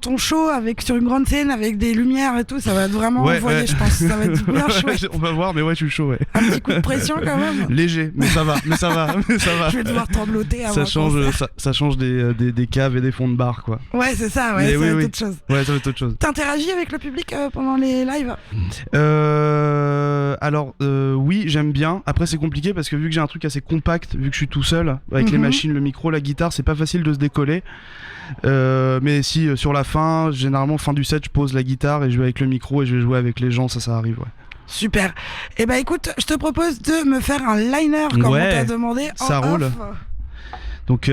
ton show sur une grande scène avec des lumières et tout. Ça va être vraiment envoyé, je pense. Ça va être bien chouette. On va voir, mais je suis chaud. Un petit coup de pression quand même. Léger, mais ça va. Je vais devoir trembloter avant. Ça change des caves et des fonds de bar, quoi. Ouais, c'est ça. Ouais, ça va être autre chose. Ouais, ça va être autre chose. T'interagis avec le public pendant les lives? Alors oui, j'aime bien. Après, c'est compliqué parce que vu que j'ai un truc assez compact, vu que je suis tout seul avec les machines, le micro, la guitare, c'est pas facile de se décoller. Mais si sur la fin, généralement fin du set, je pose la guitare et je vais avec le micro et je vais jouer avec les gens, ça arrive. Super. Et écoute, je te propose de me faire un liner comme on t'a demandé. Ça roule. Donc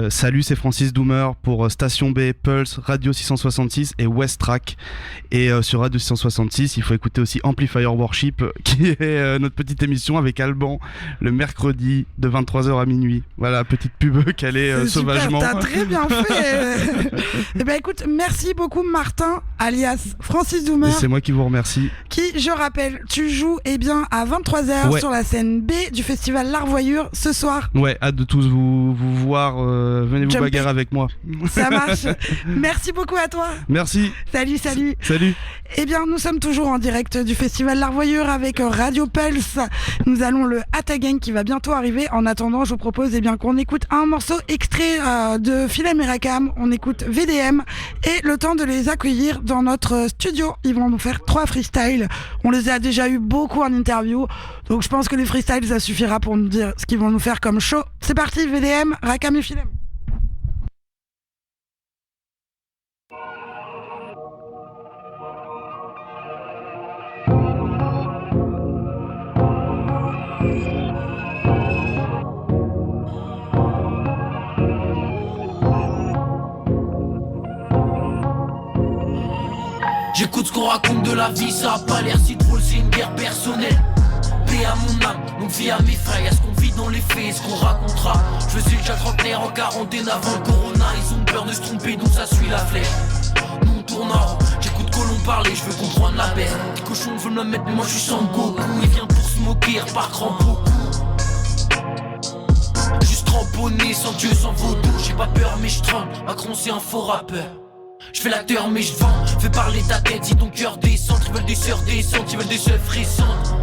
salut, c'est Francis Zoomer pour Station B, Pulse, Radio 666 et West Track. Et sur Radio 666, il faut écouter aussi Amplifier Worship, qui est notre petite émission avec Alban le mercredi de 23h à minuit. Voilà, petite pub calée sauvagement. T'as très bien fait. Et écoute, merci beaucoup Martin, alias Francis Zoomer. C'est moi qui vous remercie. Qui, je rappelle, tu joues à 23h sur la scène B du festival L'Arvoyure ce soir. Ouais, hâte de tous vous voir, venez vous bagarrer avec moi. Ça marche. Merci beaucoup à toi. Merci. Salut. Eh bien, nous sommes toujours en direct du festival L'Arvoyure avec Radio Pulse. Nous allons le Atagang qui va bientôt arriver. En attendant, je vous propose qu'on écoute un morceau extrait de Philem et Rakam. On écoute VDM et le temps de les accueillir dans notre studio. Ils vont nous faire 3 freestyles. On les a déjà eu beaucoup en interview, donc je pense que les freestyles ça suffira pour nous dire ce qu'ils vont nous faire comme show. C'est parti, VDM, Rakam et Philem. J'écoute ce qu'on raconte de la vie, ça a pas l'air si drôle, c'est une guerre personnelle. Paix à mon âme, donc vie à mes frères, y'a ce qu'on vit dans les faits et ce qu'on racontera. Je suis déjà trentenaire en quarantaine avant le corona, ils ont peur de se tromper donc ça suit la flèche. Nous on tourne en rond, j'écoute Colomb parler, je veux comprendre la bête. Les cochons veulent me mettre mais moi je suis sans Goku. Il vient pour se moquer, repart grand beaucoup. Juste cramponné, sans Dieu, sans vaudou. J'ai pas peur mais je tremble, Macron c'est un faux rappeur. Je fais l'acteur mais je vends, fais parler ta tête si ton cœur descend. Ils veulent des sœurs décentes, ils veulent des sœurs récentes.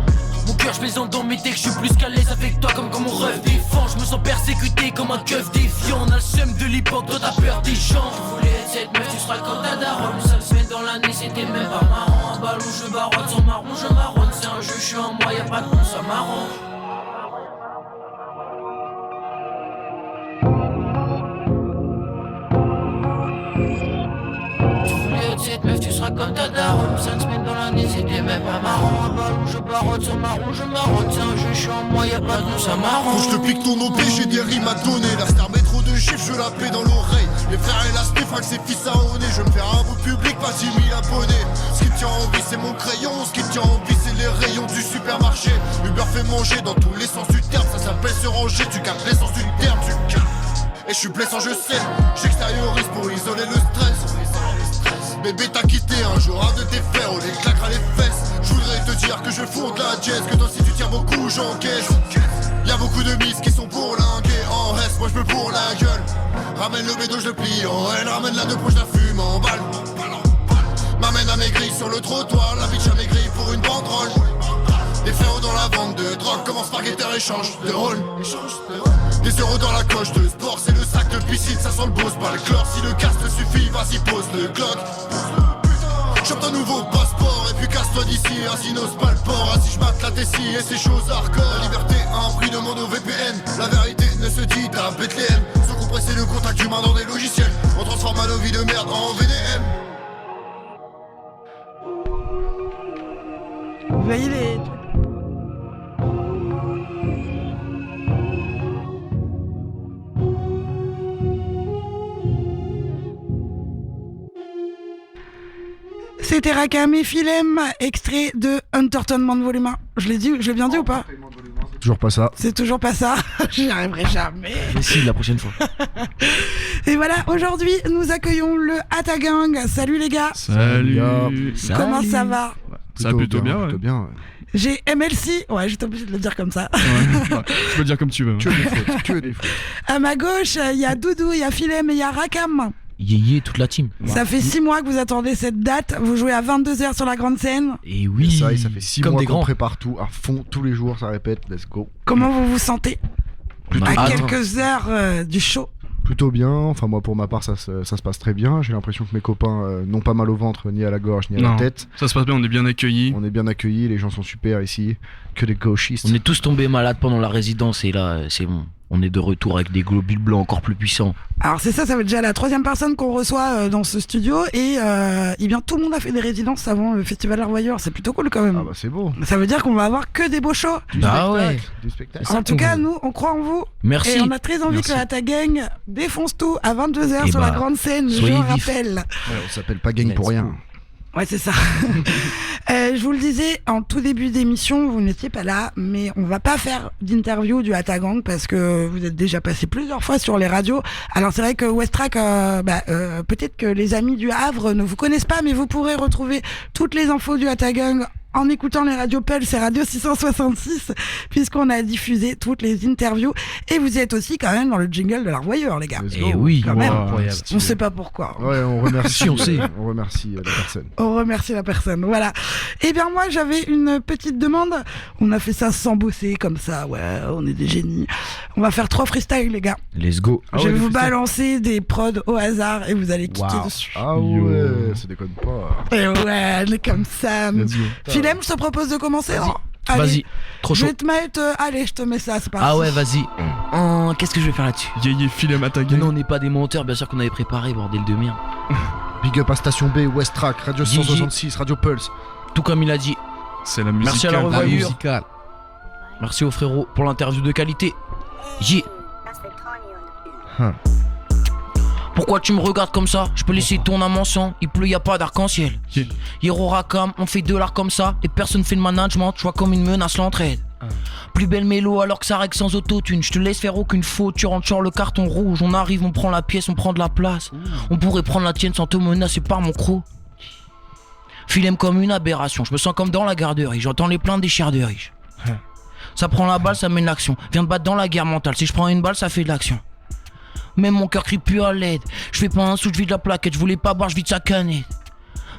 Mon cœur je plaisante dans mes textes, je suis plus qu'à l'aise avec toi comme quand mon rêve défend. Je me sens persécuté comme un keuf défiant. On a le seum de l'époque, toi t'as peur des gens. Je voulais être cette meuf, tu seras comme ta daronne. 5 semaines dans l'année c'était même pas marrant. Un ballon je baronne, sans marron je marronne. C'est un jeu, je suis en moi, y'a pas de con, ça m'arrange. Cette meuf tu seras comme ta daronne. 5 semaines dans l'année c'était même pas marrant. Un ballon je baronne, sans marron je marronne. C'est un jeu, je suis en moi, y'a pas de nom, ça m'arrange. Quand je te pique ton OP, j'ai des rimes à donner. La star met trop de chiffres, je la paie dans l'oreille. Les frères et la spé, frac c'est fils à honner. Je vais me faire un beau public, pas 10 000 abonnés. Ce qui me tient en vie c'est mon crayon. Ce qui me tient en vie c'est les rayons du supermarché. Uber fait manger dans tous les sens du terme. Ça s'appelle se ranger, tu captes l'essence du terme. Tu captes. Et je suis blessant, je sais. J'extériorise pour isoler le stress. Bébé t'as quitté un jour un de tes frères, on les claquera les fesses. Je voudrais te dire que je fonde la jazz, que toi si tu tiens beaucoup j'encaisse. Y'a beaucoup de miss qui sont pour linguer en reste, moi je veux pour la gueule. Ramène le bédo, je le plie en L, ramène la 2 poches, la fume en balle. M'amène à maigrir sur le trottoir, la bitch a maigri pour une banderole. Des frérots dans la vente de drogue, commence par guetter échange de rôle. Des euros dans la coche de sport, c'est le sac de piscine, ça sent le boss, pas le chlore. Si le casse te suffit, vas-y pose le Glock. Chope ton nouveau passeport et puis casse-toi d'ici. Asinos pas le port, assis j'mate la tessie et ces choses hardcore. La liberté a un prix, demande au VPN. La vérité ne se dit à Bethléem. Sans compresser le contact humain dans des logiciels, on transforme nos vies de merde en VDM. Vous voyez C'était Rakam et Philem, extrait de Entertainment Volume 1. Je l'ai bien dit ou pas? Toujours pas ça. C'est toujours pas ça. J'y arriverai jamais. Mais si, la prochaine fois. Et voilà, aujourd'hui, nous accueillons le Atagang. Salut les gars. Salut. Comment ça va? Ça va plutôt bien. Plutôt bien. J'ai MLC. Ouais, j'étais obligé de le dire comme ça. Ouais. Tu peux le dire comme tu veux. Que des fautes. À ma gauche, il y a Doudou, il y a Philem et il y a Rakam. Yéyé, toute la team. Ça fait 6 mois que vous attendez cette date. Vous jouez à 22h sur la grande scène. Et oui. Ça fait 6 comme mois des qu'on grands. prépare tout à fond, tous les jours, ça répète, let's go. Comment vous vous sentez à Attends. quelques heures du show? Plutôt bien, enfin moi pour ma part ça se passe très bien, j'ai l'impression que mes copains n'ont pas mal au ventre, ni à la gorge, ni à la tête. Ça se passe bien, on est bien accueillis. On est bien accueillis, les gens sont super ici, que des gauchistes. On est tous tombés malades pendant la résidence et là, c'est bon. On est de retour avec des globules blancs encore plus puissants. Alors c'est ça va être déjà la 3e personne qu'on reçoit dans ce studio et bien tout le monde a fait des résidences avant le festival L'Arvoyeur, c'est plutôt cool quand même. Ah bah c'est beau. Ça veut dire qu'on va avoir que des beaux shows. Du spectacle. En tout cas, nous, on croit en vous. Merci. Et on a très envie que la Ta Gang défonce tout à 22h Et sur la grande scène, je rappelle. Ouais, on s'appelle pas gang pour rien. Ouais, c'est ça. Je vous le disais en tout début d'émission, vous n'étiez pas là, mais on va pas faire d'interview du Atagang parce que vous êtes déjà passé plusieurs fois sur les radios. Alors c'est vrai que Westrack, peut-être que les amis du Havre ne vous connaissent pas, mais vous pourrez retrouver toutes les infos du Atagang en écoutant les radios Pulse et Radio 666, puisqu'on a diffusé toutes les interviews. Et vous êtes aussi quand même dans le jingle de l'Arvoyeur, les gars. Et oui, quand même. incroyable. On sait pas pourquoi. Ouais, on remercie. on sait. On remercie la personne. On remercie la personne, voilà. Eh bien moi j'avais une petite demande. On a fait ça sans bosser comme ça, ouais, on est des génies. On va faire 3 freestyles, les gars. Let's go. Je vais vous balancer des prods au hasard et vous allez kicker dessus. Ah ouais, ça déconne pas. Et ouais, on est comme ça. Philem, je te propose de commencer. Vas-y, trop chaud. Je vais te mettre. Allez, je te mets ça, c'est parti. Ah ouais, vas-y. Qu'est-ce que je vais faire là-dessus? Yéyé, Philem à ta gang. Non, on n'est pas des menteurs, bien sûr qu'on avait préparé, bordel de merde. Big up à Station B, Westrack, Radio 166, Radio Pulse. Tout comme il a dit. C'est la musique. Merci à la Revoyure. Merci aux frérots pour l'interview de qualité. Pourquoi tu me regardes comme ça? Je peux laisser ton âme en sang, il pleut, y a pas d'arc-en-ciel. Hiro Rakam, on fait de l'art comme ça, et personne fait le management, tu vois comme une menace l'entraide. Plus belle mélo alors que ça règle sans autotune, je te laisse faire aucune faute, tu rentres sur le carton rouge, on arrive, on prend la pièce, on prend de la place. On pourrait prendre la tienne sans te menacer par mon croc. Philem comme une aberration, je me sens comme dans la garderie, j'entends les plaintes des chers de riches. Ça prend la balle, ça mène l'action, viens de battre dans la guerre mentale, si je prends une balle ça fait de l'action. Même mon cœur crie plus à l'aide. Je fais pas un sou, je vide la plaquette. Je voulais pas boire, je vide sa canette.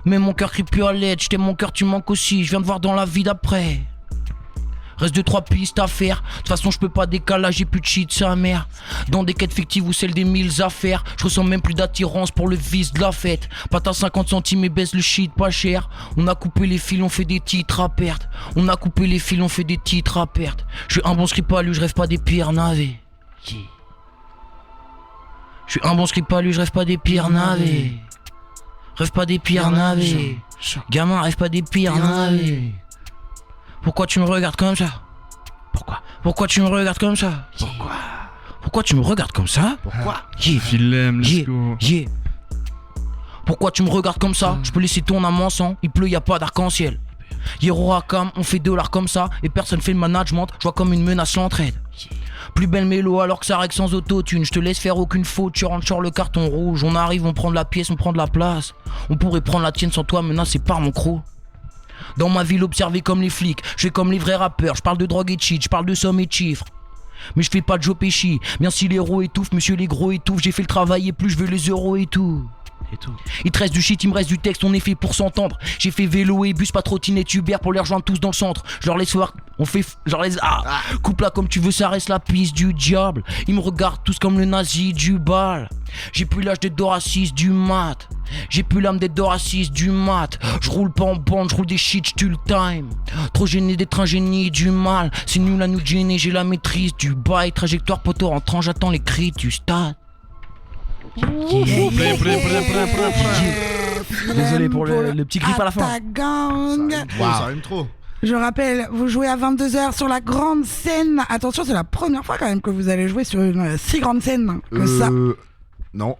Même mon cœur crie plus à l'aide. Je t'aime mon cœur, tu manques aussi. Je viens de voir dans la vie d'après. Reste 2-3 pistes à faire. De toute façon, je peux pas décaler, j'ai plus de shit, sa mère. Dans des quêtes fictives ou celles des 1000 affaires. Je ressens même plus d'attirance pour le vice de la fête. Pas ta 50 centimes et baisse le shit pas cher. On a coupé les fils, on fait des titres à perte. On a coupé les fils, on fait des titres à perte. Je suis un bon script à lui, je rêve pas des pires navets. Je suis un bon script pas lui, je rêve pas des pires navets. Rêve pas des pires navets. Gamin, rêve pas des pires navets. Pourquoi tu me regardes comme ça? Pourquoi tu me regardes comme ça? Pourquoi tu me regardes comme ça? Pourquoi? Philem, let's go. Pourquoi tu me regardes comme ça? Je peux laisser ton âme en sang, il pleut, y a pas d'arc-en-ciel. Hiro Rakam, on fait de l'art comme ça, et personne fait le management, je vois comme une menace l'entraide. Plus belle mélo alors que ça règle sans autotune, je te laisse faire aucune faute, tu rentres sur le carton rouge, on arrive, on prend de la pièce, on prend de la place. On pourrait prendre la tienne sans toi, menacé par mon croc. Dans ma ville observé comme les flics, je fais comme les vrais rappeurs, je parle de drogue et de shit, je parle de sommes et de chiffres. Mais je fais pas de Joe Pesci, bien si les héros étouffent, monsieur les gros étouffent, j'ai fait le travail et plus je veux les euros et tout. Il te reste du shit, il me reste du texte, on est fait pour s'entendre. J'ai fait vélo et bus, pas trottinette Uber pour les rejoindre tous dans le centre. Je leur laisse voir, on fait, je leur laisse, coupe là comme tu veux, ça reste la piste du diable. Ils me regardent tous comme le nazi du bal. J'ai plus l'âge d'être Doracis du mat. J'ai plus l'âme d'être Doracis du mat. Je roule pas en bande, je roule des shit, j'tue le time. Trop gêné d'être un génie du mal. C'est nul à nous gêner, j'ai la maîtrise du bail. Trajectoire poteau rentrant, j'attends les cris du stade. Désolé pour le petit grip à la fin. Ça rime trop. Je rappelle, vous jouez à 22h sur la grande scène. Attention, c'est la première fois quand même que vous allez jouer sur une si grande scène que ça. Non.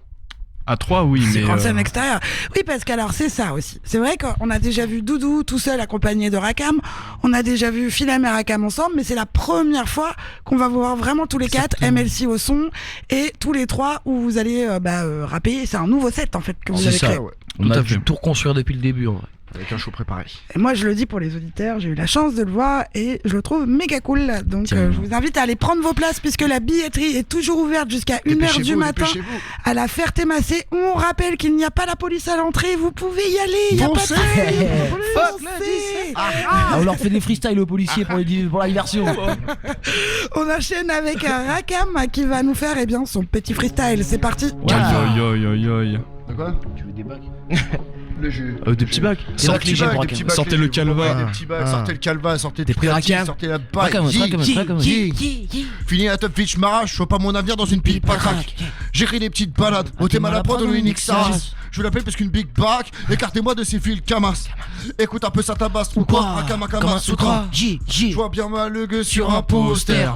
À 3, oui, mais. Grande scène extérieure. Oui, parce qu'alors c'est ça aussi. C'est vrai qu'on a déjà vu Doudou tout seul accompagné de Rakam. On a déjà vu Philem et Rakam ensemble, mais c'est la première fois qu'on va voir vraiment tous les quatre, MLC au son et tous les trois où vous allez rapper. C'est un nouveau set en fait que vous avez créé. Ouais. On a dû tout reconstruire depuis le début en vrai. Avec un show préparé. Et moi je le dis pour les auditeurs, j'ai eu la chance de le voir et je le trouve méga cool. Donc je vous invite à aller prendre vos places puisque la billetterie est toujours ouverte jusqu'à 1h du matin à la Ferté-Massé. On rappelle qu'il n'y a pas la police à l'entrée, vous pouvez y aller, il n'y a pas de on leur fait des freestyles aux policiers pour la diversion. On enchaîne avec Rakam qui va nous faire son petit freestyle. C'est parti. De quoi? Tu veux des bacs? Le jus. Des petits bacs. Sortez le calva. Sortez le calva, sortez T'es pris Rakam. Sortez la bague. Fini la top bitch m'arrache, je vois pas mon avenir dans une pipe à crack. J'écris des petites balades, au thème à la prod, on unique Saras. Je veux l'appeler parce qu'une big back, écartez-moi de ces fils Kamas. Écoute un peu ça tabasse ou quoi? Rakam Akama Sutra. Je vois bien ma legue sur un poster.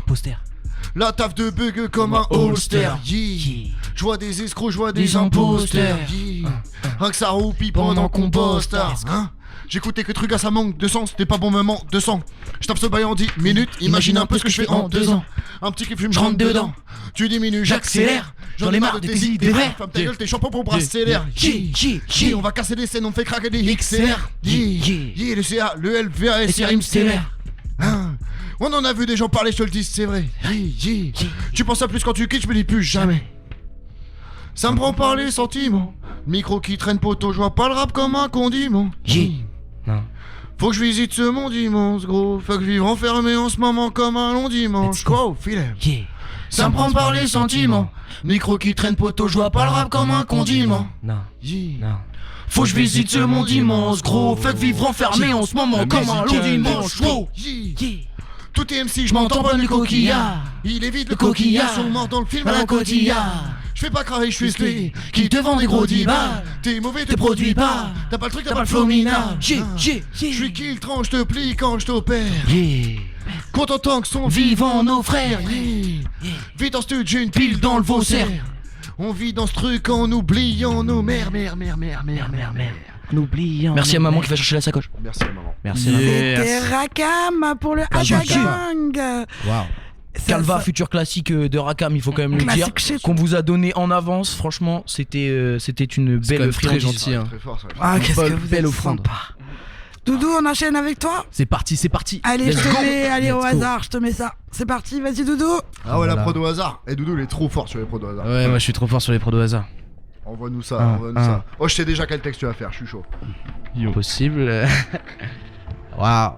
La taf de bug comme un holster. Je vois des escrocs, je vois des imposteurs. Rien que ça roupie pendant qu'on poste. J'écoutais que truc à ça manque de sens, c'était pas bon moment de sang. Je tape ce bail en 10 minutes, imagine un peu ce que je fais en 2 ans. Un petit qui fume, je rentre dedans. Tu diminues, j'accélère. J'en ai marre de tes idées vraies. Femme ta gueule, tes champons pour brasser l'air. On va casser des scènes, on fait craquer des XLR. Le CA, le LVA et Sirim Stellaire. On en a vu des gens parler, je te le dis, c'est vrai. Tu penses à plus quand tu quittes, je me dis plus jamais. Ça me prend par les sentiments. Micro qui traîne poteau, je vois pas le rap comme un condiment. Faut que je visite ce monde immense, gros. Faut que je vive enfermé en ce moment comme un long dimanche. Quoi, Philem? Ça me prend par les sentiments. Micro qui traîne poteau, je vois pas le rap comme un condiment. Faut que je visite ce monde immense, gros. Faut que vivre enfermé en ce moment comme un long dimanche. Tout est MC, je m'entends pas le coquillard. Il évite le coquillard, sont morts dans le film à la cotillard. Je fais pas cracher, je suis celui qui te vend des gros 10 balles. T'es mauvais, te produis pas. T'as pas le truc, t'as pas le flow minable. Je suis kill, tranche, te plie quand je t'opère. Content tant que sont vivants nos frères. Vite en studio, j'ai une pile dans le Vaussaire. On vit dans ce truc en oubliant nos mères. Merci à maman qui va chercher la sacoche. Merci à maman. Merci à maman. C'était Rakam pour le Atagang. Waouh. Calva, futur classique de Rakam, il faut quand même le dire, qu'on vous a donné en avance. Franchement, c'était une belle friandise. Très gentil. Qu'est-ce que vous êtes sympa. Doudou, on enchaîne avec toi. C'est parti. Allez, je te mets, allez au hasard, je te mets ça. C'est parti, vas-y Doudou. Ah ouais, la prod au hasard. Et Doudou, il est trop fort sur les prods au hasard. Ouais, moi je suis trop fort sur les prods au hasard. Envoie-nous ça, ça. Oh, je sais déjà quel texte tu vas faire, je suis chaud. Possible. Waouh.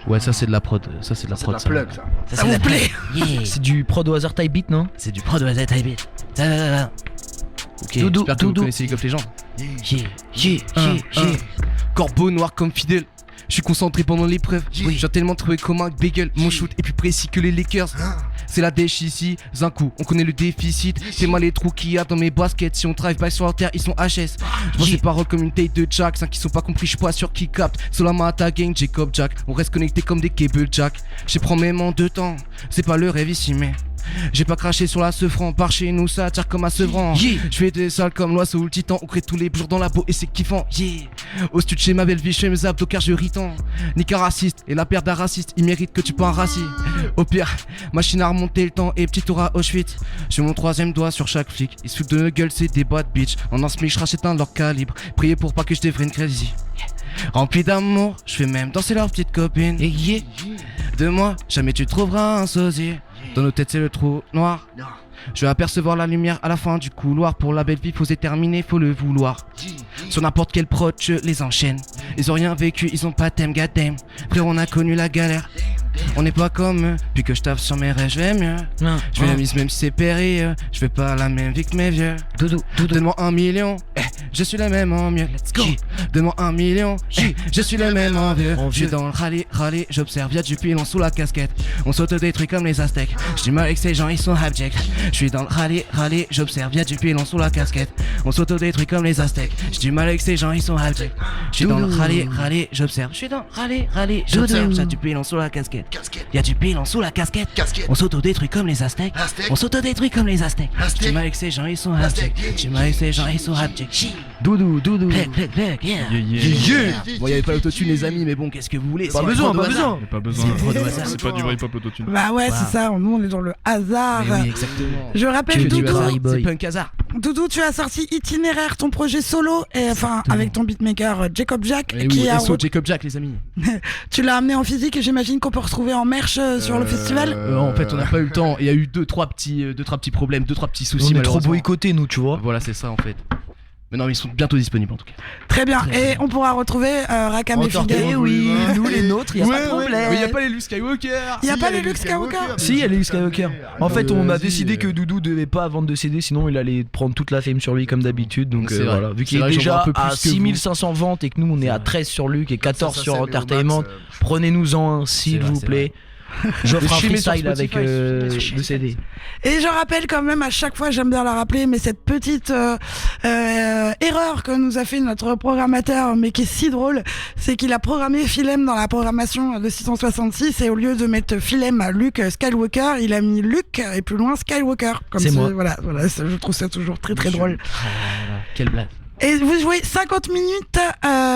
Ouais, ça c'est de la prod. Ça c'est de la prod. C'est de la plug, ça. Ça vous plaît? C'est du prod au hasard type beat, non? C'est du prod au hasard type beat. Ok, Doudou, j'espère que vous connaissez League of Legends. Corbeau noir comme fidèle. Je suis concentré pendant l'épreuve. J'ai tellement trouvé commun avec Bagel. Mon shoot est plus précis que les Lakers. C'est la dèche ici, un coup, on connaît le déficit. C'est mal les trous qu'il y a dans mes baskets. Si on drive by sur la terre, ils sont HS. Je vois ces paroles comme une taille de Jack. 5 qui sont pas compris, je suis pas sûr qu'ils captent. Solama Atagang, Jacob Jack. On reste connecté comme des cable jack. J'y prends même en 2 temps. C'est pas le rêve ici, mais. J'ai pas craché sur la Sevran, par chez nous ça attire comme à Sevran. Je fais des salles comme l'oiseau ou le titan, on crée tous les jours dans la peau et c'est kiffant. Au studio chez ma belle vie, je fais mes abdos car je ris tant. Nika raciste et la paire d'un raciste, il mérite que tu pas un raciste. Au pire, machine à remonter le temps et petit tour à Auschwitz. J'ai mon 3ème doigt sur chaque flic, ils se foutent de nos gueules, c'est des boîtes bitch. En un smic, je rachète un de leur calibre. Priez pour pas que je devienne crazy. Rempli d'amour, je fais même danser leur petite copine. De moi, jamais tu trouveras un sosie. Dans nos têtes c'est le trou noir. Je vais apercevoir la lumière à la fin du couloir. Pour la belle vie faut se terminer, faut le vouloir. Sur n'importe quel prod je les enchaîne. Ils ont rien vécu, ils ont pas thème, goddamn. Frère on a connu la galère. On n'est pas comme eux, puis que je tape sur mes rêves, je vais mieux. Je vais la mise même si c'est périlleux. Je vais pas la même vie que mes vieux. Doudou. Donne-moi 1 million, je suis le même en mieux. Let's go. Donne-moi 1 million, je suis le même en vieux. Je suis dans le rallye, j'observe, y'a du pilon sous la casquette. On s'autodétruit comme les Aztèques. J'dis mal avec ces gens, ils sont abjects. Je suis dans le rallye, j'observe, y'a du pilon sous la casquette. On s'autodétruit comme les Aztèques. J'dis mal avec ces gens, ils sont abjects. Je suis dans le rallye, j'observe. Je suis dans le rallye, j'observe, y'a du pilon sous la casquette. Y'a du bilan sous la casquette. On s'autodétruit comme les Aztèques. On s'autodétruit comme les Aztèques. Tu m'as avec ces gens, ils sont abjects. Tu m'as avec ces gens, ils sont abjects. Doudou. Yeah. Bon, y'avait pas l'autotune, les amis, mais bon, qu'est-ce que vous voulez? Pas besoin. C'est pas du vrai pop autotune. Bah ouais, c'est ça, nous on est dans le hasard. Mais oui, exactement. Je rappelle, Doudou, c'est punk hasard. Doudou, tu as sorti Itinéraire, ton projet solo, et enfin avec ton beatmaker Jacob Jack. Oui, Jacob Jack, les amis. Tu l'as amené en physique et j'imagine qu'on peut retrouver en merch sur le festival. En fait, on n'a pas eu le temps. Il y a eu 2-3 petits problèmes, 2-3 petits soucis. On est trop boycottés, nous, tu vois. Voilà, c'est ça en fait. Mais non, ils sont bientôt disponibles en tout cas. Très bien. Et on pourra retrouver Rakam et Fidel. Oui, nous les nôtres, il n'y a pas de problème. Il n'y a pas les Luke Skywalker. Il n'y a pas les Luke Skywalker. Si, il y a les Luke Skywalker. En fait, on a décidé que Doudou devait pas vendre de CD, sinon il allait prendre toute la fame sur lui comme d'habitude. Donc voilà. Vu qu'il est déjà à 6500 ventes et que nous on est à 13 sur Luke et 14 sur Entertainment, prenez-nous-en un s'il vous plaît. J'offre un freestyle avec le CD. Et je rappelle quand même, à chaque fois j'aime bien la rappeler, mais cette petite erreur que nous a fait notre programmateur, mais qui est si drôle, c'est qu'il a programmé Philem dans la programmation de 666 et au lieu de mettre Philem à Luke Skywalker, il a mis Luke et plus loin Skywalker. Comme c'est moi. Voilà, je trouve ça toujours très drôle. Quelle blague. Et vous jouez 50 minutes,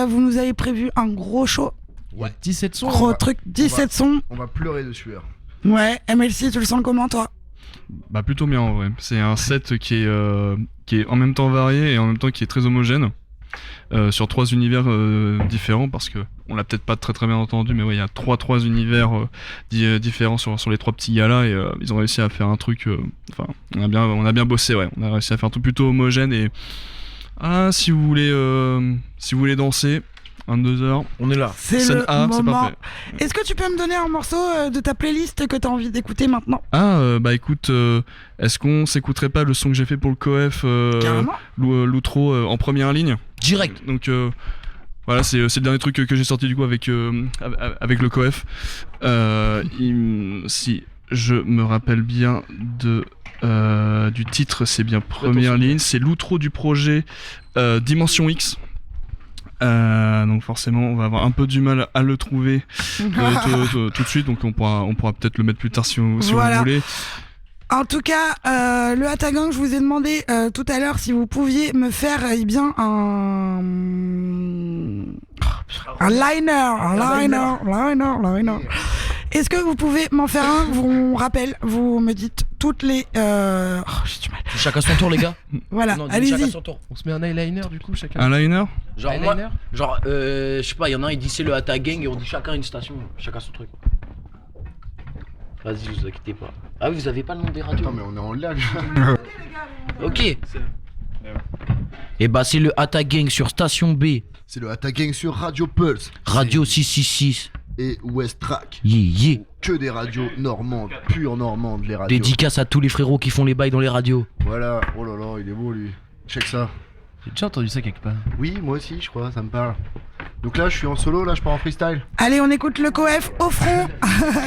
vous nous avez prévu un gros show. Ouais, 17 sons. Gros truc, 17 sons. On va pleurer de sueur. Ouais, MLC, tu le sens comment toi? Bah plutôt bien en vrai. C'est un set qui est en même temps varié et en même temps qui est très homogène sur 3 univers différents parce que on l'a peut-être pas très bien entendu, mais ouais, il y a trois univers différents sur les 3 petits gars là et ils ont réussi à faire un truc. Enfin, on a bien bossé, ouais. On a réussi à faire un truc plutôt homogène et si vous voulez danser. 22h, on est là. C'est scène le A, moment. c'est parfait. Est-ce que tu peux me donner un morceau de ta playlist que tu as envie d'écouter maintenant? Bah écoute, est-ce qu'on s'écouterait pas le son que j'ai fait pour le Coef l'outro en première ligne? Direct. Donc voilà, c'est le dernier truc que j'ai sorti du coup avec le Coef. Si je me rappelle bien du titre, c'est bien première ligne, c'est l'outro du projet Dimension X. Donc forcément on va avoir un peu du mal à le trouver tout de suite, donc on pourra peut-être le mettre plus tard si vous voulez. En tout cas, le Hatagang, je vous ai demandé tout à l'heure si vous pouviez me faire un liner. Est-ce que vous pouvez m'en faire un? Vous rappelle, vous me dites toutes les... j'ai du mal. Chacun son tour, les gars. Voilà, allez-y. On se met un eyeliner du coup, chacun. Un liner? Je sais pas, il y en a un, il dit c'est le Hata Gang et on dit chacun une station, chacun son truc. Vas-y, vous inquiétez pas. Ah oui, vous avez pas le nom des radios? Attends, mais on est en live. Ok. Et bah c'est le Hata Gang sur station B. C'est le Hata Gang sur Radio Pulse. Radio 666. Et West Track. Yeah. Que des radios normandes, pure normande les radios. Dédicace à tous les frérots qui font les bails dans les radios. Voilà, oh là là, il est beau lui. Check ça. J'ai déjà entendu ça quelque part. Oui, moi aussi, je crois, ça me parle. Donc là, je suis en solo, là, je pars en freestyle. Allez, on écoute le Coef au front.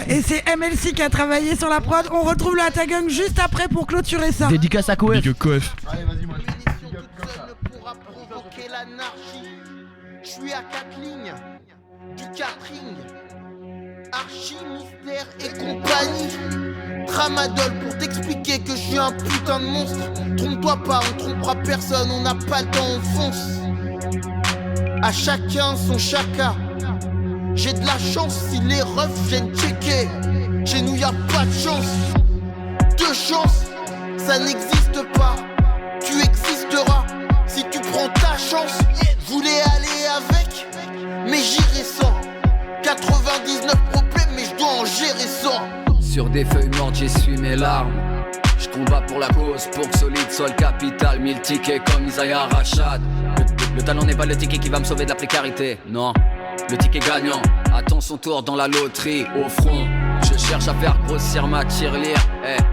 Et c'est MLC qui a travaillé sur la prod. On retrouve le Hata Gang juste après pour clôturer ça. Dédicace à Coef. Coef. Allez, vas-y, moi je suis à 4 lignes du catering. Archi, Mystère et compagnie. Tramadol pour t'expliquer que je suis un putain de monstre. Trompe-toi pas, on trompera personne, on n'a pas le temps, on fonce. À chacun son chacun. J'ai de la chance si les refs viennent checker. Chez nous y'a pas de chance. De chance, ça n'existe pas. Tu existeras si tu prends ta chance. Je voulais aller avec, mais j'irai sans. 99 problèmes, mais je dois en gérer sans. Sur des feuilles mortes, j'essuie mes larmes. Je combats pour la cause, pour que solide soit le capital. 1000 tickets comme Isaiah Rachad. Le talent n'est pas le ticket qui va me sauver de la précarité. Non, le ticket gagnant attend son tour dans la loterie. Au front, je cherche à faire grossir ma tirelire.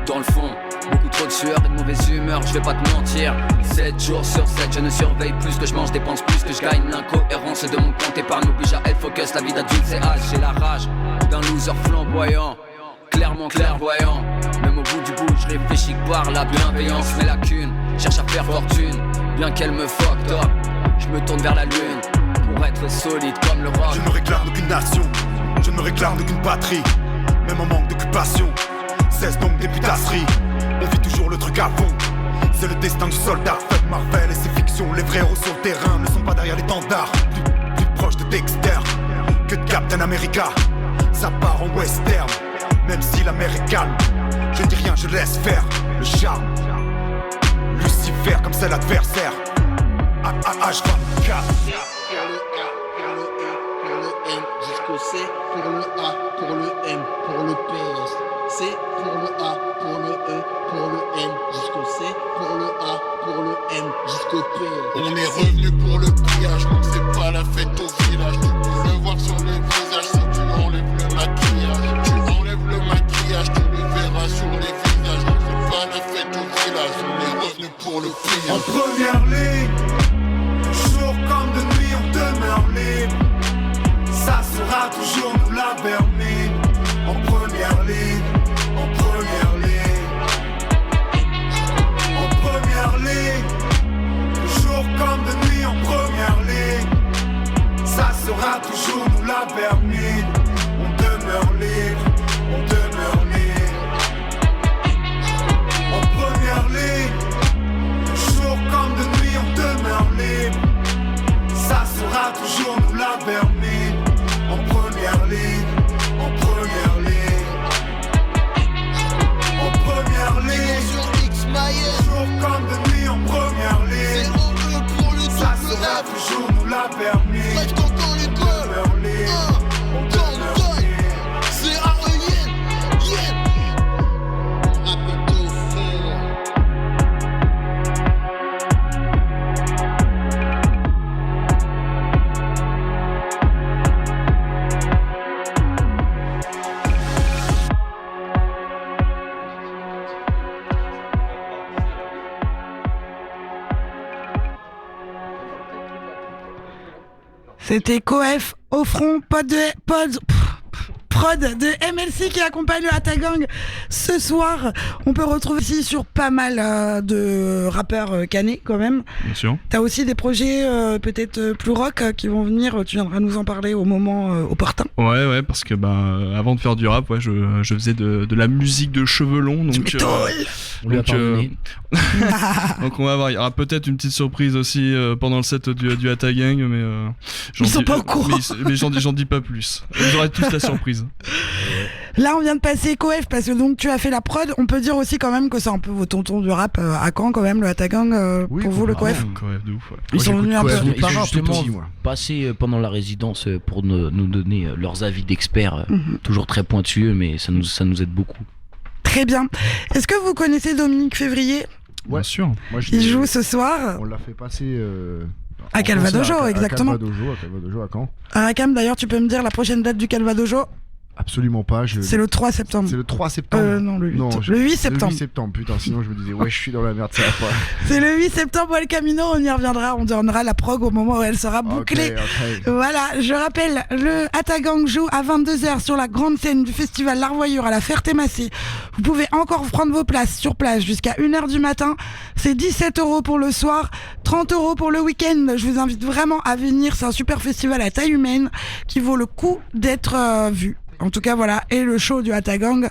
Dans le fond, beaucoup trop de sueur et de mauvaise humeur, je vais pas te mentir. 7 jours sur 7, je ne surveille plus que je mange, dépense plus que je gagne. L'incohérence de mon compte épargne m'oblige à être focus. La vie d'adulte c'est âge, j'ai la rage d'un loser flamboyant. Clairement clairvoyant, même au bout du bout, je réfléchis que par la bienveillance. Mais lacune, cherche à faire fortune, bien qu'elle me fucked up. Je me tourne vers la lune, pour être solide comme le rock. Je ne me réclame d'aucune nation, je ne me réclame d'aucune patrie. même en manque d'occupation. Cesse donc des putasseries, on vit toujours le truc à fond. C'est le destin du soldat, fuck Marvel et ses fictions. Les vrais héros sur le terrain ne sont pas derrière l'étendard. Plus proche de Dexter que de Captain America. Ça part en western, même si la mer est calme. Je dis rien, je laisse faire le charme. Lucifer comme c'est l'adversaire. H24. Jusqu'au C, pour le A, pour le M, pour le PS. C, pour le A, pour le E, pour le N, jusqu'au C, pour le A, pour le M, jusqu'au P. On est revenu pour le pillage, donc c'est pas la fête au village. Tu peux le voir sur le visage si tu enlèves le maquillage. Tu enlèves le maquillage, tu le verras sur les visages. Donc c'est pas la fête au village, on est revenu pour le pillage. En première ligne, jour comme de nuit on demeure libre. Ça sera toujours nous la vermine. En première ligne, en première ligne. En première ligne, jour comme de nuit en première ligne. Ça sera toujours nous la vermine. On demeure libre, on demeure libre. En première ligne, jour comme de nuit on demeure libre. Ça sera toujours nous la vermine. En première ligne, en première ligne. En première ligne, jour comme de nuit en première ligne. Ça sera toujours nous la vermine. On demeure libre, on demeure libre. C'est A-E-Yen, Yen. C'était Coef au front, prod de MLC qui accompagne le Hatagang ce soir. On peut retrouver ici sur pas mal de rappeurs canés quand même. Bien sûr. T'as aussi des projets peut-être plus rock qui vont venir, tu viendras nous en parler au moment opportun. Ouais, parce que avant de faire du rap, je faisais de la musique de cheveux longs. Donc, on lui a pardonné. Donc on va voir, il y aura peut-être une petite surprise aussi pendant le set du Hatagang, mais ils sont pas au courant. Mais j'en dis pas plus. Vous aurez tous la surprise. Là, on vient de passer Coef parce que donc tu as fait la prod. On peut dire aussi quand même que c'est un peu vos tontons du rap à Caen quand même, le Hatagang pour vous le Coef. Coef de ouf. Ouais. Ils sont venus un peu. Ils sont justement passés pendant la résidence pour nous donner leurs avis d'experts, toujours très pointueux, mais ça nous aide beaucoup. Très bien. Est-ce que vous connaissez Dominique Février ? Bien sûr. Il joue ce soir. On l'a fait passer à Calvadojo, exactement. À Calvadojo, à Caen. Rakam, d'ailleurs, tu peux me dire la prochaine date du Calvadojo ? Absolument pas. C'est le 3 septembre. C'est le 3 septembre Non, le 8. Le 8 septembre. Le 8 septembre, putain, sinon je me disais, ouais, je suis dans la merde, ça va pas. C'est le 8 septembre, El Camino, on y reviendra, on donnera la prog au moment où elle sera bouclée. Okay. Voilà, je rappelle, le Hatagang joue à 22h sur la grande scène du festival L'Arvoyure à la Ferté-Massé. Vous pouvez encore prendre vos places sur place jusqu'à 1h du matin. C'est 17 € pour le soir, 30 € pour le week-end. Je vous invite vraiment à venir, c'est un super festival à taille humaine qui vaut le coup d'être vu. En tout cas, voilà, et le show du Hatagang,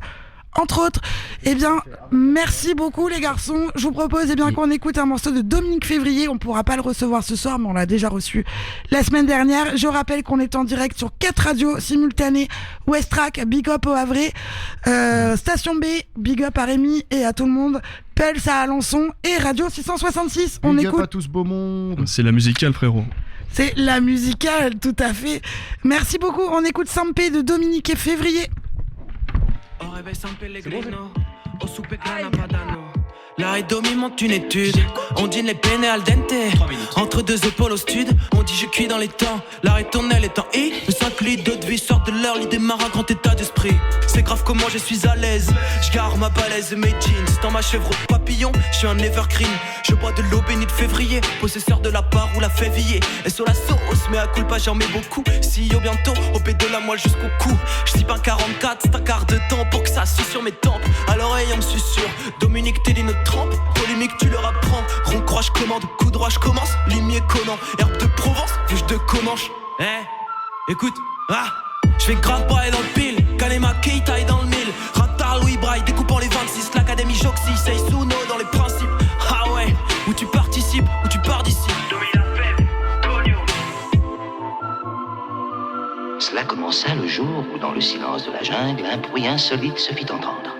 entre autres. Eh bien, merci beaucoup les garçons. Je vous propose qu'on écoute un morceau de Dominique Février. On pourra pas le recevoir ce soir, mais on l'a déjà reçu la semaine dernière. Je rappelle qu'on est en direct sur 4 radios simultanées. Westrack, big up au Havre. Station B, big up à Rémi et à tout le monde. Pels à Alençon et Radio 666. On big écoute. Up à tout ce beau monde. C'est la musicale, frérot. C'est la musicale, tout à fait. Merci beaucoup. On écoute Sampé de Dominique Février. L'arrêt domi monte une étude. On dîne les penne al dente. Entre deux épaules au stud. On dit je cuis dans les temps. L'arrêt tournelle est en I. Le 5 litres d'eau de vie sortent de leur lit. Démarre un grand état d'esprit. C'est grave comment je suis à l'aise. Je garde ma balaise et mes jeans. Dans ma chèvre au papillon, je suis un evergreen. Je bois de l'eau bénie de février. Possesseur de la part ou la février. Et sur la sauce, mais à culpa j'en mets beaucoup. Si au bientôt, au B de la moelle jusqu'au cou. Je dis pas 44, c'est un quart de temps pour que ça suce sur mes tempes. À l'oreille on me susurre. Dominique t'es notre trempe. Polémique tu leur apprends. Rond croix je commande, coup droit je commence. Limier Conan, herbe de Provence, juge de Comanche. Écoute, je fais grave brailler dans le pile. Calais ma quille, taille dans le mille. jungle, un bruit insolite se fit entendre.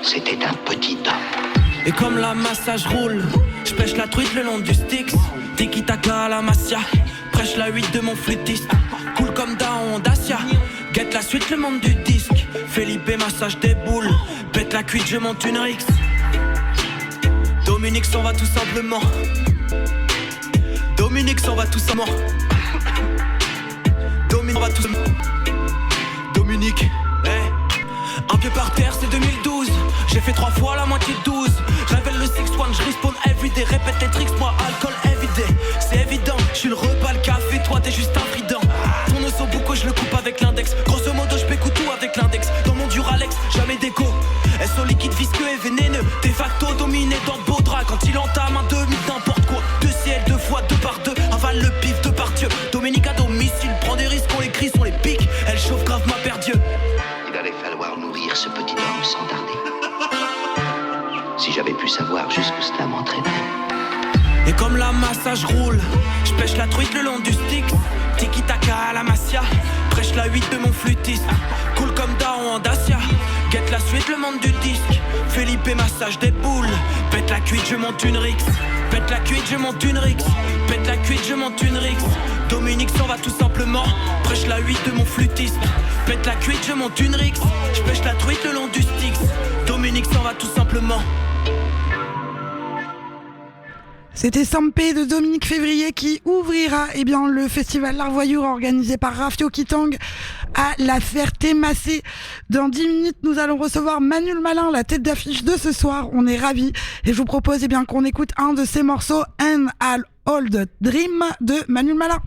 C'était un petit homme. Et comme la massage roule, je pêche la truite le long du Styx. Tiki taka à la Masia, prêche la 8 de mon flûtiste. Cool comme Daon Dacia, guette la suite le monde du disque. Felipe massage des boules, pète la cuite je monte une Rix. Dominique s'en va tout simplement. Dominique s'en va tout simplement. Dominique s'en va tout simplement. Dominique, hey. Un pied par terre c'est 2012. J'ai fait 3 fois la moitié de 12. Révèle le 6-1, je respawn everyday. Répète les tricks, moi alcool everyday. C'est évident, je suis le repas, le café. Toi t'es juste un frident. Ton os au bouco, je le coupe avec l'index. Grosso modo, je pécoupe tout avec l'index. Dans mon Duralex, jamais d'écho. SO liquide visqueux et vénéneux. De facto dominé dans le beau drap. Quand il entame un demi n'importe quoi. 2 ciels, 2 fois 2 par 2. Avale le pif, 2 par Dieu. Dominique à domicile, prend des risques, on les crie, on les pique. Elle chauffe grave ma paire Dieu. Il allait falloir nourrir ce petit homme sans tarder. Si j'avais pu savoir jusqu'où cela m'entraînerait. Et comme la massage roule, je pêche la truite le long du Styx. Tiki taka à la Masia, prêche la 8 de mon flûtiste. Cool comme Daon Dacia, guette la suite le monde du disque. Felipe massage des boules, pète la cuite je monte une Rix. Pète la cuite je monte une Rix. Pète la cuite je monte une Rix. Dominique s'en va tout simplement, prêche la 8 de mon flûtiste. Pète la cuite je monte une Rix. Je pêche la truite le long du Styx. Dominique s'en va tout simplement. C'était Sampé de Dominique Février qui ouvrira le festival L'Art Voyure organisé par Rafio Kitang à la Ferté-Massé. Dans 10 minutes, nous allons recevoir Manu le Malin, la tête d'affiche de ce soir. On est ravis et je vous propose qu'on écoute un de ses morceaux, An Old Dream de Manu le Malin.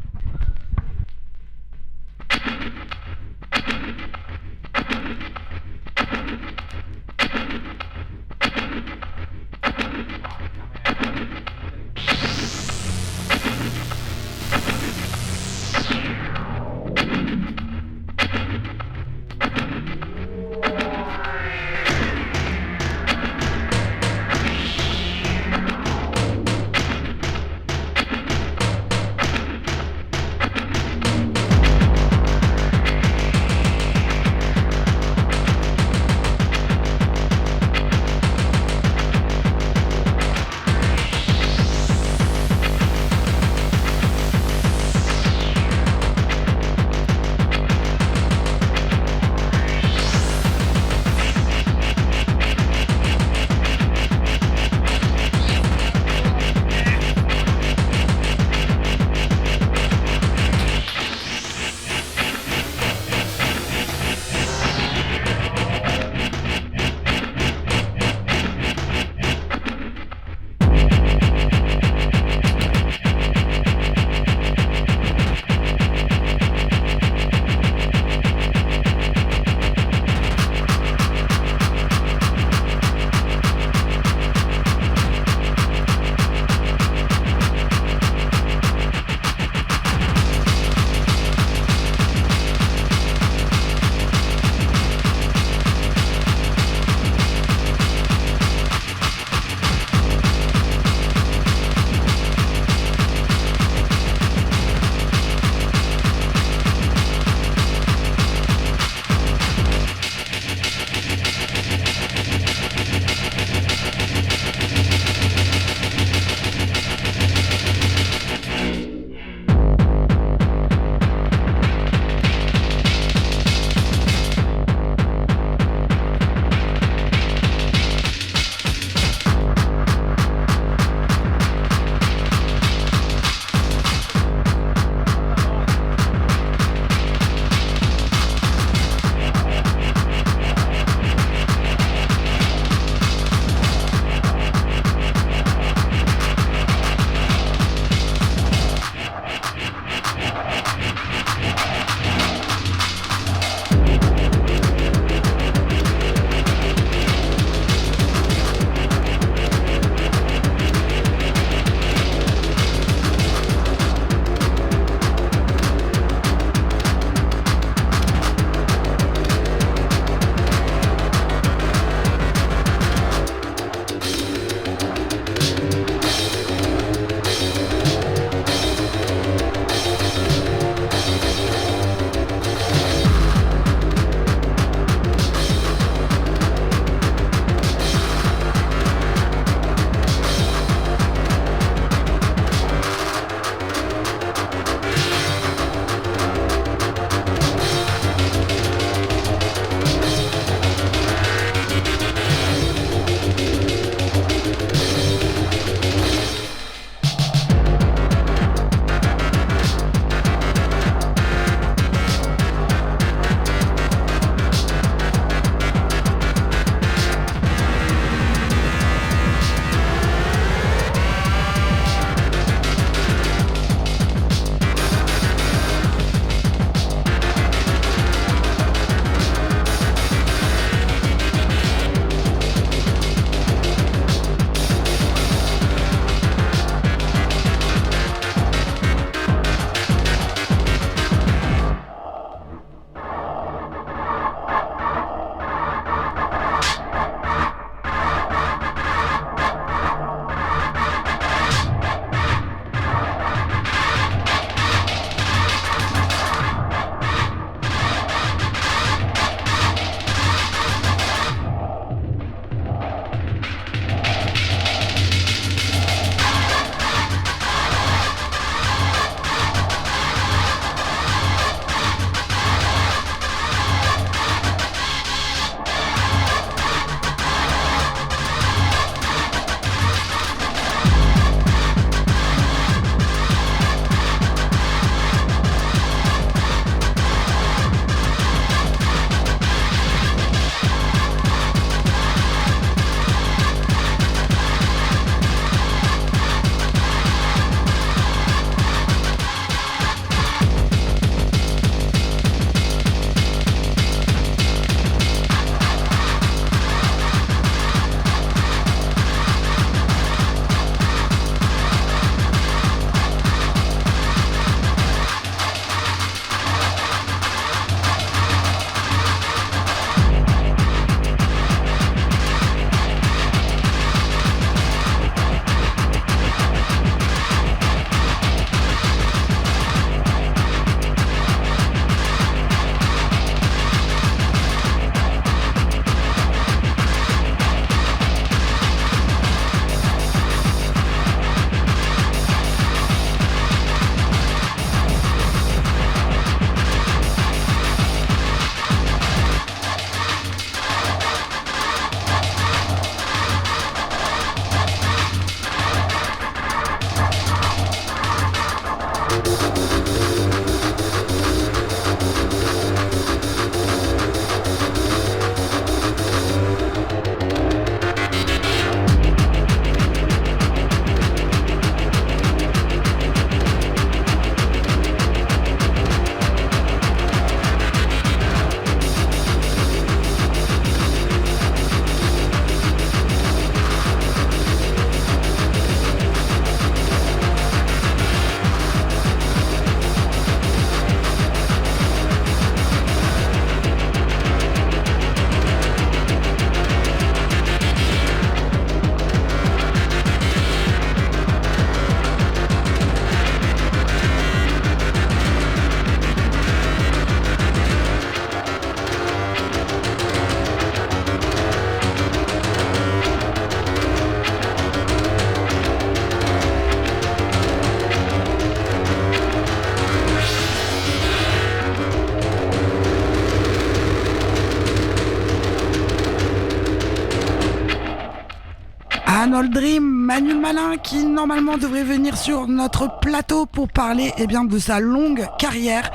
Arnold Dream, Manu Malin, qui normalement devrait venir sur notre plateau pour parler de sa longue carrière.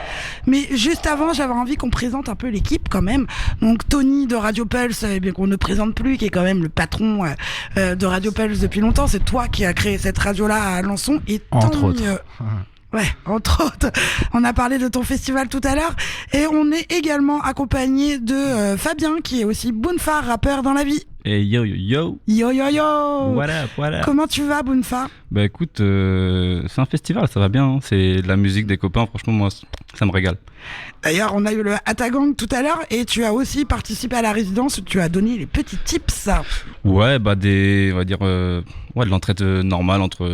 Mais juste avant, j'avais envie qu'on présente un peu l'équipe quand même. Donc Tony de Radio Pulse, qu'on ne présente plus, qui est quand même le patron de Radio Pulse depuis longtemps. C'est toi qui as créé cette radio-là à Alençon. Et entre autres. Ouais, entre autres. On a parlé de ton festival tout à l'heure. Et on est également accompagné de Fabien, qui est aussi Bounfa, rappeur dans la vie. Et yo yo yo. Yo yo yo. What up, what up. Comment tu vas, Bounfa? Bah écoute, c'est un festival, ça va bien. Hein. C'est de la musique des copains, franchement, moi, ça me régale. D'ailleurs, on a eu le Atagang tout à l'heure et tu as aussi participé à la résidence où tu as donné les petits tips. Ouais, bah on va dire, de l'entraide normale entre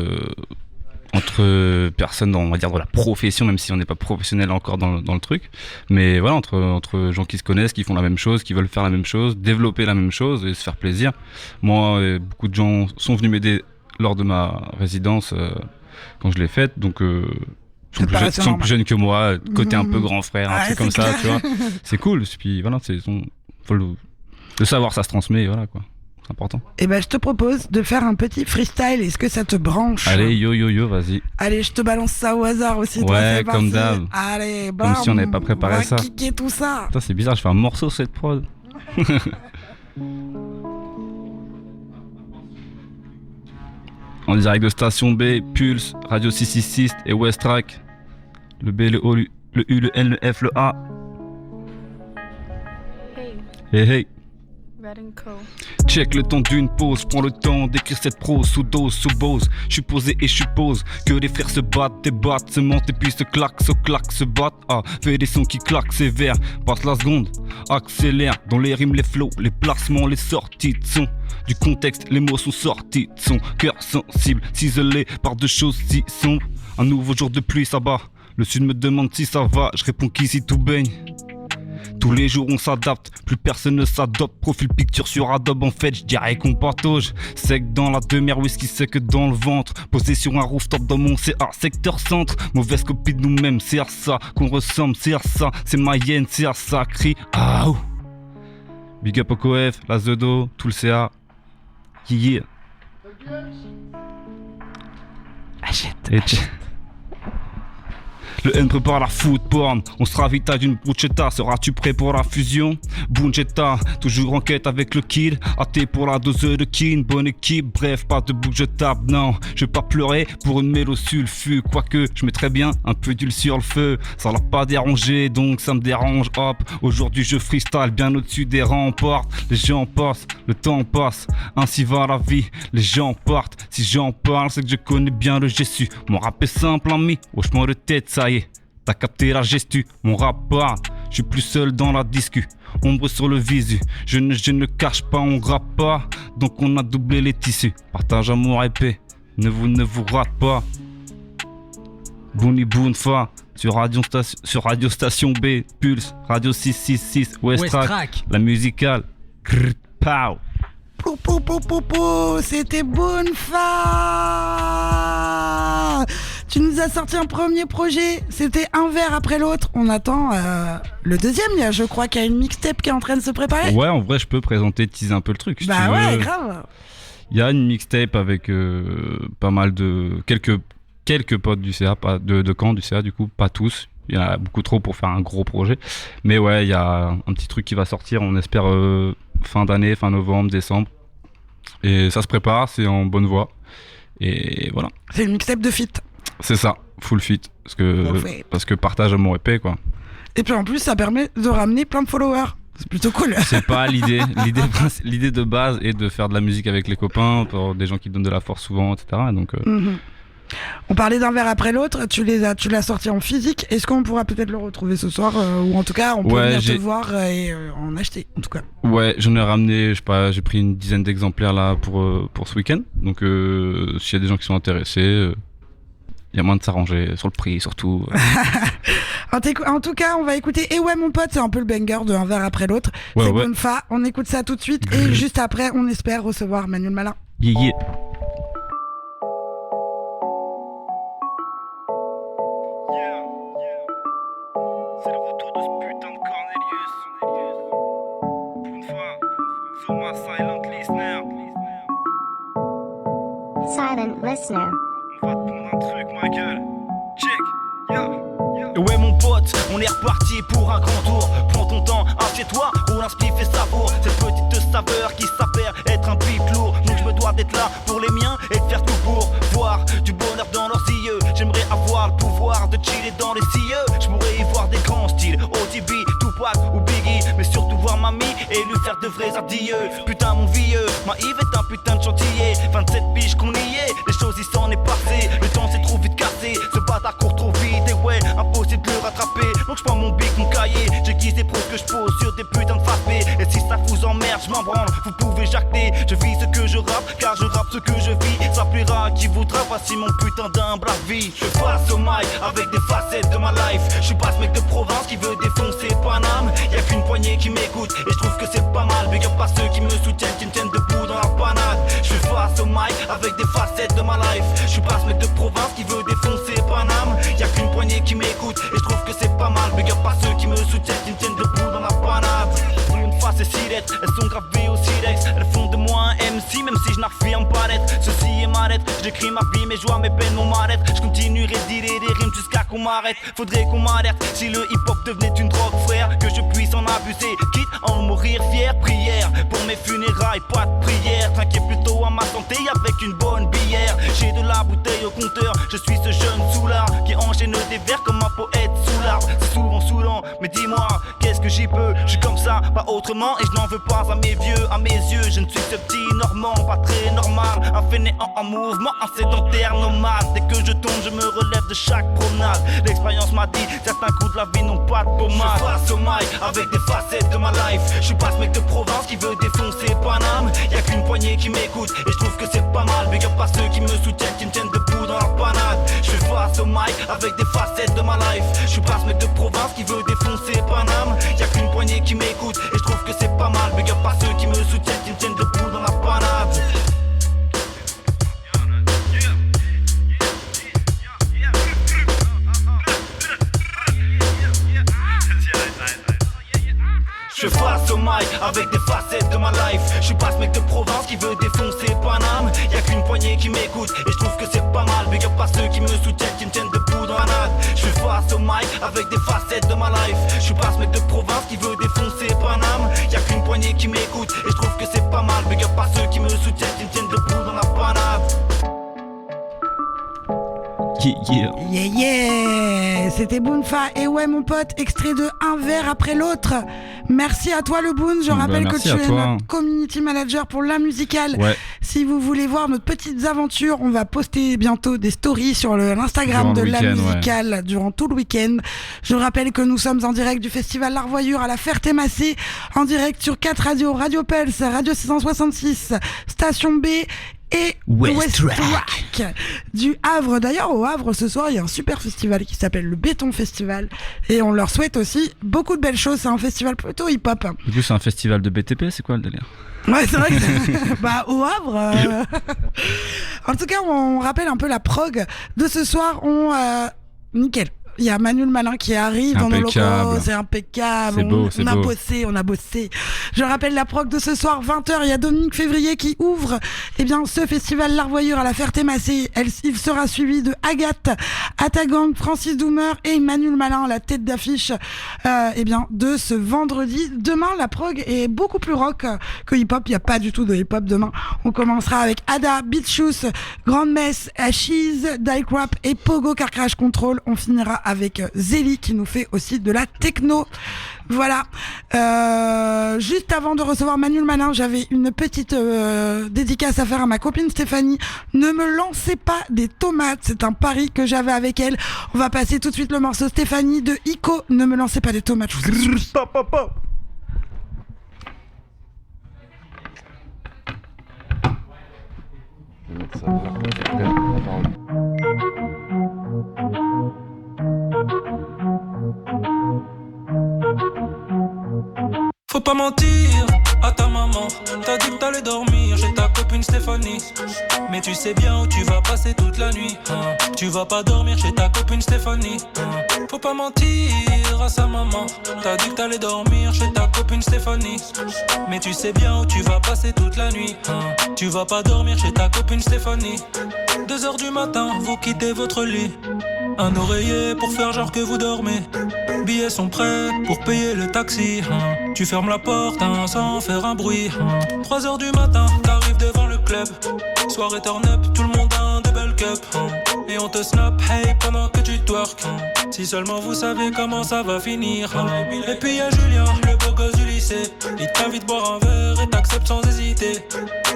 personnes, on va dire, de la profession, même si on n'est pas professionnel encore dans le truc. Mais voilà, entre gens qui se connaissent, qui font la même chose, qui veulent faire la même chose, développer la même chose et se faire plaisir. Moi, beaucoup de gens sont venus m'aider lors de ma résidence quand je l'ai faite, donc sont plus jeunes que moi, côté un peu grand frère, un truc comme ça, tu vois. C'est cool, puis voilà, faut le savoir, ça se transmet, voilà quoi. Important. Et je te propose de faire un petit freestyle. Est-ce que ça te branche? Allez, yo yo yo, vas-y. Allez, je te balance ça au hasard aussi. Ouais, comme d'hab. Allez, comme si on n'avait pas préparé ça. Kicker tout ça. Putain, c'est bizarre, je fais un morceau cette prod. En direct de Station B, Pulse, Radio 666 et West Track. Le B, le O, le U, le N, le F, le A. Hey hey. Check le temps d'une pause, prends le temps d'écrire cette prose sous dose, sous Bose. Je suis posé et je suppose que les frères se battent, débattent, se mentent et puis se claquent, se battent. Ah, fais des sons qui claquent sévères, passe la seconde, accélère. Dans les rimes, les flows, les placements, les sorties de son. Du contexte, les mots sont sortis de son cœur sensible, ciselé par deux choses si sombres. Un nouveau jour de pluie, ça bat. Le sud me demande si ça va, je réponds qu'ici tout baigne. Tous les jours on s'adapte, plus personne ne s'adopte. Profil picture sur Adobe, en fait je dirais qu'on patauge. Sec dans la demi-heure, whisky sec dans le ventre. Posé sur un rooftop dans mon CA, secteur centre. Mauvaise copie de nous-mêmes, c'est à ça qu'on ressemble, c'est à ça. C'est Mayenne, c'est à ça, crie ah. Big up au Coef, la Zedo, tout le CA. Yeah. Achète. Le N prépare la food porn, on se ravitaille d'une bruschetta, seras-tu prêt pour la fusion? Bunjetta, toujours en quête avec le kid, athée pour la dose de kin, bonne équipe, bref, pas de bouc je tape, non, je vais pas pleurer pour une mélo sulfu, quoique je mettrais bien un peu d'huile sur le feu, ça l'a pas dérangé, donc ça me dérange, hop, aujourd'hui je freestyle bien au-dessus des remparts, les gens passent, le temps passe, ainsi va la vie, les gens partent, si j'en parle c'est que je connais bien le Jésus, mon rap est simple ami, hochement de tête ça. T'as capté la gestu, mon rap parle, je suis plus seul dans la discu, ombre sur le visu, je ne cache pas, on rappe pas, donc on a doublé les tissus, partage amour et paix, ne vous rate pas, Bouni Bounfa, sur Radio Station B, Pulse, Radio 666, West Track, la musicale, grrr, pow. C'était Bounfa. Tu nous as sorti un premier projet, c'était un verre après l'autre. On attend le deuxième. Je crois qu'il y a une mixtape qui est en train de se préparer. Ouais, en vrai, je peux teaser un peu le truc. Bah ouais, grave. Il y a une mixtape avec pas mal de quelques quelques potes du CA, pas de Caen, du CA, du coup, pas tous. Il y en a beaucoup trop pour faire un gros projet. Mais ouais, il y a un petit truc qui va sortir, on espère fin d'année, fin novembre, décembre. Et ça se prépare, c'est en bonne voie. Et voilà. C'est une mixtape de feat. C'est ça, full feat. Parce que partage amour épais, quoi. Et puis en plus, ça permet de ramener plein de followers. C'est plutôt cool. C'est pas l'idée. L'idée de base est de faire de la musique avec les copains, pour des gens qui donnent de la force souvent, etc. Donc, On parlait d'un verre après l'autre, tu l'as sorti en physique. Est-ce qu'on pourra peut-être le retrouver ce soir ou en tout cas on peut venir te voir et en acheter en tout cas. Ouais, j'en ai ramené, je sais pas, j'ai pris une dizaine d'exemplaires là pour ce week-end. Donc s'il y a des gens qui sont intéressés, il y a moyen de s'arranger sur le prix surtout. En tout cas, on va écouter Et ouais mon pote, c'est un peu le banger de Un verre après l'autre. Ouais, c'est ouais. Bonfa, on écoute ça tout de suite et juste après, on espère recevoir Manuel Malin. Yeah. C'est le retour de ce putain de Cornelius. Une fois, Zoma Silent Listener. Silent Listener. On va te prendre un truc, ma gueule. Check, yo. Ouais mon pote, on est reparti pour un grand tour. Prends ton temps, assieds-toi, roule un spliff et savoure cette petite saveur qui s'avère être un bip lourd. Donc je me dois d'être là pour les miens et de faire tout pour voir du bonheur dans leurs yeux. J'aimerais avoir le pouvoir de chiller dans les cieux. Je pourrais y voir des grands styles, OTB, Tupac ou Biggie, mais surtout voir mamie et lui faire de vrais adieux. Putain mon vieux, ma Yves est un putain de chantier. 27 piges qu'on y est, les choses il s'en est passé. Le temps s'est trop vite cassé, ce bâtard court trop vite et ouais, impossible de le rattraper. Donc je prends mon bic, mon cahier, j'aiguise des pros que je pose sur des putains de face B. Et si ça vous emmerde, je m'en branle, vous pouvez jacter. Je vis ce que je rappe, car je rappe ce que je vis. Ça plaira à qui voudra, voici mon putain d'humble vie. Je passe au mic avec des facettes de ma life. Je suis pas ce mec de province qui veut défoncer Paname. Y'a qu'une poignée qui m'écoute et je trouve que c'est pas mal. Big up pas ceux qui me soutiennent, qui me tiennent debout dans la panade. Je fais face au mic avec des facettes de ma life. Je suis pas ce mec de province qui veut défoncer Paname. Y'a qu'une poignée qui m'écoute et je trouve que c'est pas mal. Big up pas ceux qui me soutiennent, qui me tiennent debout dans la panade. Une face et six lettres, elles sont gravées au silex. Elles font de moi un MC même si je n'affirme pas d'être. Ceci est ma lettre, j'écris ma vie, mes joies, mes peines, mon mal-être. Je continuerai de dire des rimes jusqu'à qu'on m'arrête. Faudrait qu'on m'alerte si le hip-hop devenait une drogue, frère, que je puisse en abuser, quitte à en mourir fier. Prière pour mes funérailles, pas de prière. Trinquer plutôt à ma santé avec une bonne bière. J'ai de la bouteille au compteur, je suis ce jeune soulard qui enchaîne des vers comme un poète sous l'arbre. C'est souvent saoulant, mais dis-moi, qu'est-ce que j'y peux? Je suis comme ça, pas autrement, et je n'en veux pas à mes vieux, à mes yeux. Je ne suis ce petit normand, pas très normal, un fainéant en mouvement, un sédentaire nomade. Dès que je tombe, je me relève de chaque promenade. L'expérience m'a dit, certains coups de la vie n'ont pas de pommade. Je passe au mic avec des facettes de ma life. Je suis pas ce mec de province qui veut défoncer Paname. Y'a qu'une poignée qui m'écoute et je trouve que c'est pas mal. Big up pas ceux qui me soutiennent, qui me tiennent debout dans la panade. Je fais face au mic avec des facettes de ma life. Je suis pas ce mec de province qui veut défoncer Paname. Y'a qu'une poignée qui m'écoute et je trouve que c'est pas mal. Big up pas ceux qui me soutiennent, qui me tiennent debout dans la panade. Je fais face au mic avec des facettes de ma life. Je suis pas ce mec de province qui veut défoncer Paname. Y'a qu'une poignée qui m'écoute et je trouve que c'est pas mal. Big up pas ceux qui me soutiennent, qui me tiennent debout dans la natte. Je fais face au mic avec des facettes de ma life. Je suis pas ce mec de province qui veut défoncer Paname. Y'a qu'une poignée qui m'écoute et je trouve que c'est pas mal. Big up pas ceux qui me soutiennent, qui me tiennent debout dans la panade. Yeah, yeah. Yeah, c'était Bonfa. Et ouais, mon pote, extrait de Un verre après l'autre. Merci à toi, le Boon. Je rappelle que tu es notre community manager pour La Musicale. Ouais. Si vous voulez voir nos petites aventures, on va poster bientôt des stories sur l'Instagram de La Musicale durant tout le week-end. Je rappelle que nous sommes en direct du festival L'Arvoyure à la Ferté-Massé, en direct sur 4 radios, Radio Pulse, Radio 666, Station B et West Track du Havre. D'ailleurs, au Havre, ce soir, il y a un super festival qui s'appelle le Béton Festival et on leur souhaite aussi beaucoup de belles choses. C'est un festival plutôt hip-hop. Du coup, c'est un festival de BTP, c'est quoi le délire? Ouais, c'est vrai que bah, au Havre. En tout cas, on rappelle un peu la prog de ce soir. Nickel. il y a Manu le Malin qui arrive dans nos locaux, c'est impeccable. C'est beau, on a bossé. Je rappelle la prog de ce soir, 20h, il y a Dominique Février qui ouvre ce festival L'Arvoyure à la Ferté-Massé. Il sera suivi de Agathe, Atagang, Francis Doumer et Manu le Malin, la tête d'affiche de ce vendredi. Demain, la prog est beaucoup plus rock que hip-hop. Il n'y a pas du tout de hip-hop demain. On commencera avec Ada, Beat Shoes, Grande Messe, Ashes, Dyke Rap et Pogo Car Crash Control. On finira avec Zélie qui nous fait aussi de la techno. Voilà. Juste avant de recevoir Manu le Malin, j'avais une petite dédicace à faire à ma copine Stéphanie. Ne me lancez pas des tomates. C'est un pari que j'avais avec elle. On va passer tout de suite le morceau Stéphanie de Ico. Ne me lancez pas des tomates. Faut pas mentir à ta maman. T'as dit que t'allais dormir chez ta copine Stéphanie. Mais tu sais bien où tu vas passer toute la nuit, hein. Tu vas pas dormir chez ta copine Stéphanie, hein. Faut pas mentir à sa maman. T'as dit que t'allais dormir chez ta copine Stéphanie. Mais tu sais bien où tu vas passer toute la nuit, hein. Tu vas pas dormir chez ta copine Stéphanie. 2h du matin, vous quittez votre lit. Un oreiller pour faire genre que vous dormez. Billets sont prêts pour payer le taxi, hein. Tu fermes la porte, hein, sans faire un bruit, hein. 3h du matin, t'arrives devant le club. Soirée turn up, tout le monde a un double cup, hein. Et on te snap, hey, pendant que tu twerk, hein. Si seulement vous savez comment ça va finir, hein. Et puis y'a Julien, le beau gosse du lycée. Il t'invite boire un verre et t'accepte sans hésiter.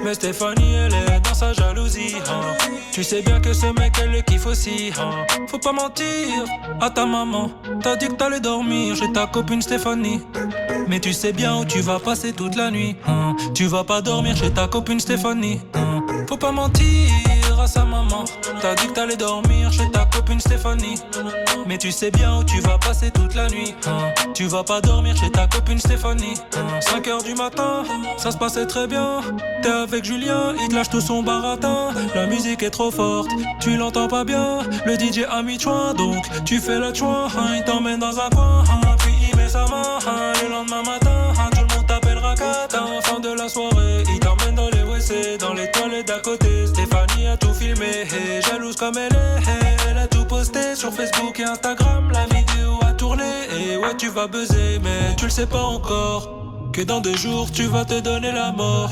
Mais Stéphanie, elle est dans sa jalousie, hein. Tu sais bien que ce mec, elle le kiffe aussi, hein. Faut pas mentir à ta maman. T'as dit que t'allais dormir chez ta copine Stéphanie. Mais tu sais bien où tu vas passer toute la nuit, hein. Tu vas pas dormir chez ta copine Stéphanie, hein. Faut pas mentir à sa maman. T'as dit que t'allais dormir chez ta copine Stéphanie. Mais tu sais bien où tu vas passer toute la nuit, hein. Tu vas pas dormir chez ta copine Stéphanie, hein. 5h du matin, ça se passait très bien. T'es avec Julien, il te lâche tout son baratin. La musique est trop forte, tu l'entends pas bien. Le DJ a mis choix, donc tu fais la choix, hein. Il t'emmène dans un coin, hein, puis il met sa main, hein. Le lendemain matin, hein, tout le monde t'appelle Rakat, hein. Fin de la soirée, il t'emmène dans les WC, dans les toilettes d'à côté. Stéphanie a tout filmé, hey, jalouse comme elle est, hey, elle a tout posté sur Facebook et Instagram. La vidéo a tourné, et ouais tu vas buzzer, mais tu le sais pas encore, que dans 2 jours tu vas te donner la mort.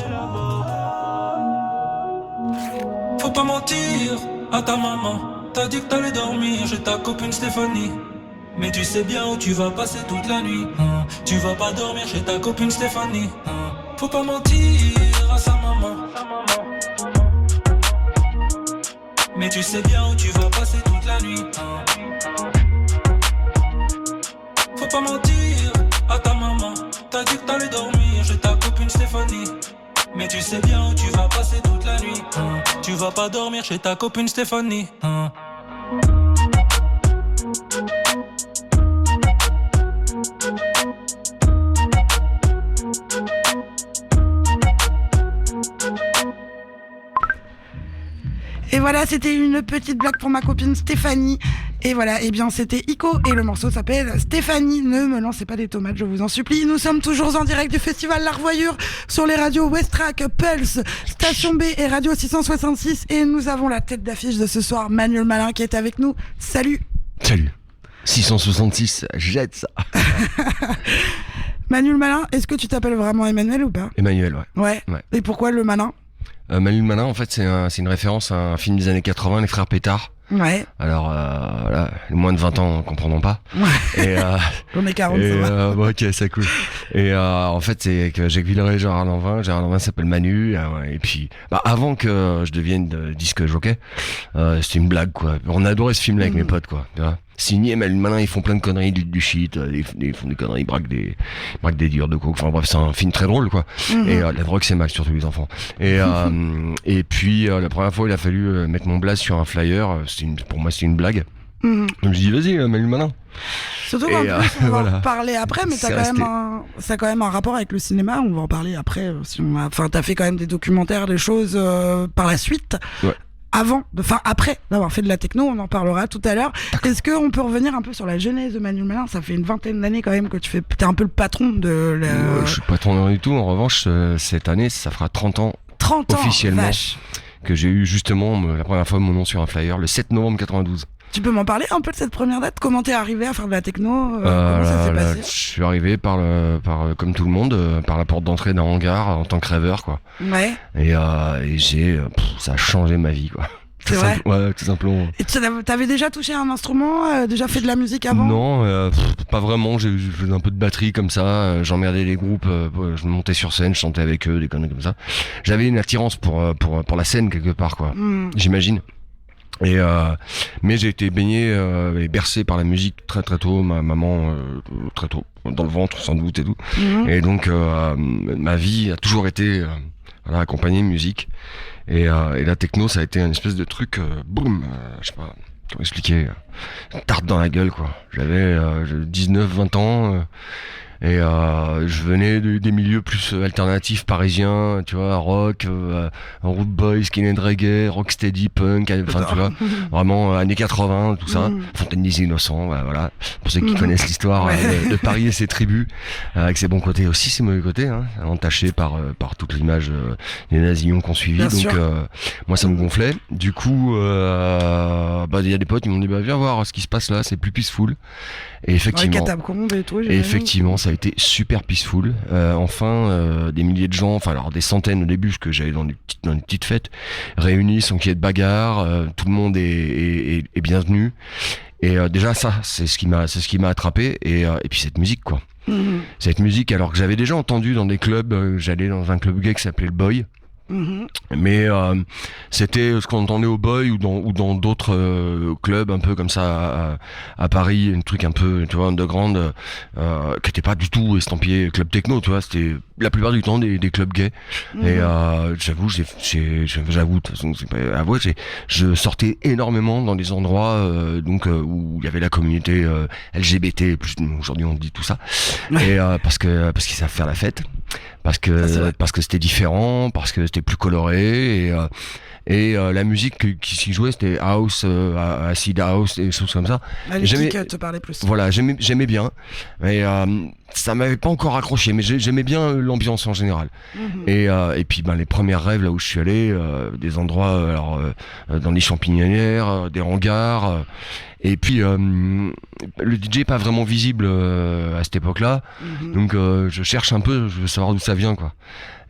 Faut pas mentir à ta maman. T'as dit que t'allais dormir chez ta copine Stéphanie. Mais tu sais bien où tu vas passer toute la nuit, hein. Tu vas pas dormir chez ta copine Stéphanie, hein. Faut pas mentir à sa maman. Mais tu sais bien où tu vas passer toute la nuit, hein. Faut pas mentir à ta maman. T'as dit que t'allais dormir chez ta copine Stéphanie. Mais tu sais bien où tu vas passer toute la nuit, hein. Tu vas pas dormir chez ta copine Stéphanie, hein. Et voilà, c'était une petite blague pour ma copine Stéphanie. Et voilà, et bien c'était Ico et le morceau s'appelle Stéphanie. Ne me lancez pas des tomates, je vous en supplie. Nous sommes toujours en direct du festival L'Arvoyure sur les radios Westrack, Pulse, Station B et Radio 666. Et nous avons la tête d'affiche de ce soir, Manu le Malin, qui est avec nous. Salut. Salut. 666, jette ça. Manu le Malin, est-ce que tu t'appelles vraiment Emmanuel ou pas? Emmanuel, ouais. Ouais. Et pourquoi le Malin? Manu le Malin, en fait, c'est une référence à un film des années 80, Les Frères Pétard. Ouais. Alors, voilà, les moins de 20 ans ne comprendront pas. Ouais. Et, on est 40, ça va. Bon, ok, c'est cool. Et en fait, c'est que Jacques Villeray et Gérard Lanvin. Gérard Lanvin s'appelle Manu. Et puis, avant que je devienne disque jockey, c'était une blague, quoi. On adorait ce film-là avec mes potes, quoi. Tu vois, signé Manu le Malin, ils font plein de conneries, du shit, ils font des conneries, ils braquent des dealers de coke. Enfin bref, c'est un film très drôle, quoi. Et la drogue, c'est mal, surtout les enfants. Et puis la première fois, il a fallu mettre mon blaze sur un flyer. Pour moi, c'est une blague. Je me dis, vas-y, Manu le Malin. Surtout qu'en plus, on va en parler après, mais ça a quand même un rapport avec le cinéma. On va en parler après. T'as fait quand même des documentaires, des choses par la suite. Ouais. après d'avoir fait de la techno, on en parlera tout à l'heure. Est-ce qu'on peut revenir un peu sur la genèse de Manu Malin? Ça fait une vingtaine d'années quand même que t'es un peu le patron de la... Je suis pas patron du tout. En revanche, cette année, ça fera 30 ans officiellement que j'ai eu justement la première fois mon nom sur un flyer le 7 novembre 92. Tu peux m'en parler un peu de cette première date? Comment t'es arrivé à faire de la techno? Comment ça s'est passé? Je suis arrivé par comme tout le monde, par la porte d'entrée d'un hangar en tant que rêveur, quoi. Ouais. Et ça a changé ma vie, quoi. C'est vrai? Ouais, tout simplement. Et t'avais déjà touché un instrument, déjà fait de la musique avant? Non, pas vraiment. Je faisais un peu de batterie comme ça. J'emmerdais les groupes. Je montais sur scène, je chantais avec eux, des conneries comme ça. J'avais une attirance pour la scène quelque part, quoi. J'imagine. Mais j'ai été baigné et bercé par la musique très très tôt. Ma maman très tôt, dans le ventre sans doute et tout. Et donc ma vie a toujours été accompagnée de musique. Et la techno, ça a été une espèce de truc, boum, je sais pas comment expliquer, tarte dans la gueule, quoi. J'avais 19-20 ans, et je venais des milieux plus alternatifs parisiens, tu vois, rock, root boy, skinhead reggae, rocksteady, punk, enfin tu vois, vraiment années 80, tout ça, Fontaine des Innocents, voilà, pour ceux qui connaissent l'histoire de Paris et ses tribus, avec ses bons côtés aussi ses mauvais côtés, hein, entachés par toute l'image des nazillons qu'on suivit, donc moi ça me gonflait. Du coup, il y a des potes qui m'ont dit viens voir ce qui se passe là, c'est plus peaceful. Et effectivement, ça a été super peaceful. Enfin, des milliers de gens, alors des centaines au début, parce que j'allais dans des petites fêtes, réunis sans qu'il y ait de bagarre. Tout le monde est bienvenu. Et déjà ça, c'est ce qui m'a attrapé. Et puis cette musique, quoi. Cette musique, alors que j'avais déjà entendu dans des clubs. J'allais dans un club gay qui s'appelait le Boy. Mais c'était ce qu'on entendait au Boy ou dans d'autres clubs un peu comme ça à Paris, un truc un peu, tu vois, underground, qui était pas du tout estampillé club techno, tu vois, c'était la plupart du temps des clubs gays. Et j'avoue, de toute façon, c'est pas avoué, je sortais énormément dans des endroits où il y avait la communauté LGBT, plus aujourd'hui on dit tout ça, et parce qu'ils savent faire la fête. Parce que c'était différent, parce que c'était plus coloré, et la musique qui s'y jouait, c'était house, acid house, des choses comme ça. Qui te parlait plus. Voilà, j'aimais bien, mais ça m'avait pas encore accroché, mais j'aimais bien l'ambiance en général. Et puis les premiers rêves là où je suis allé, des endroits dans les champignonnières, des hangars. Et puis le DJ est pas vraiment visible à cette époque-là, donc je cherche un peu, je veux savoir d'où ça vient, quoi.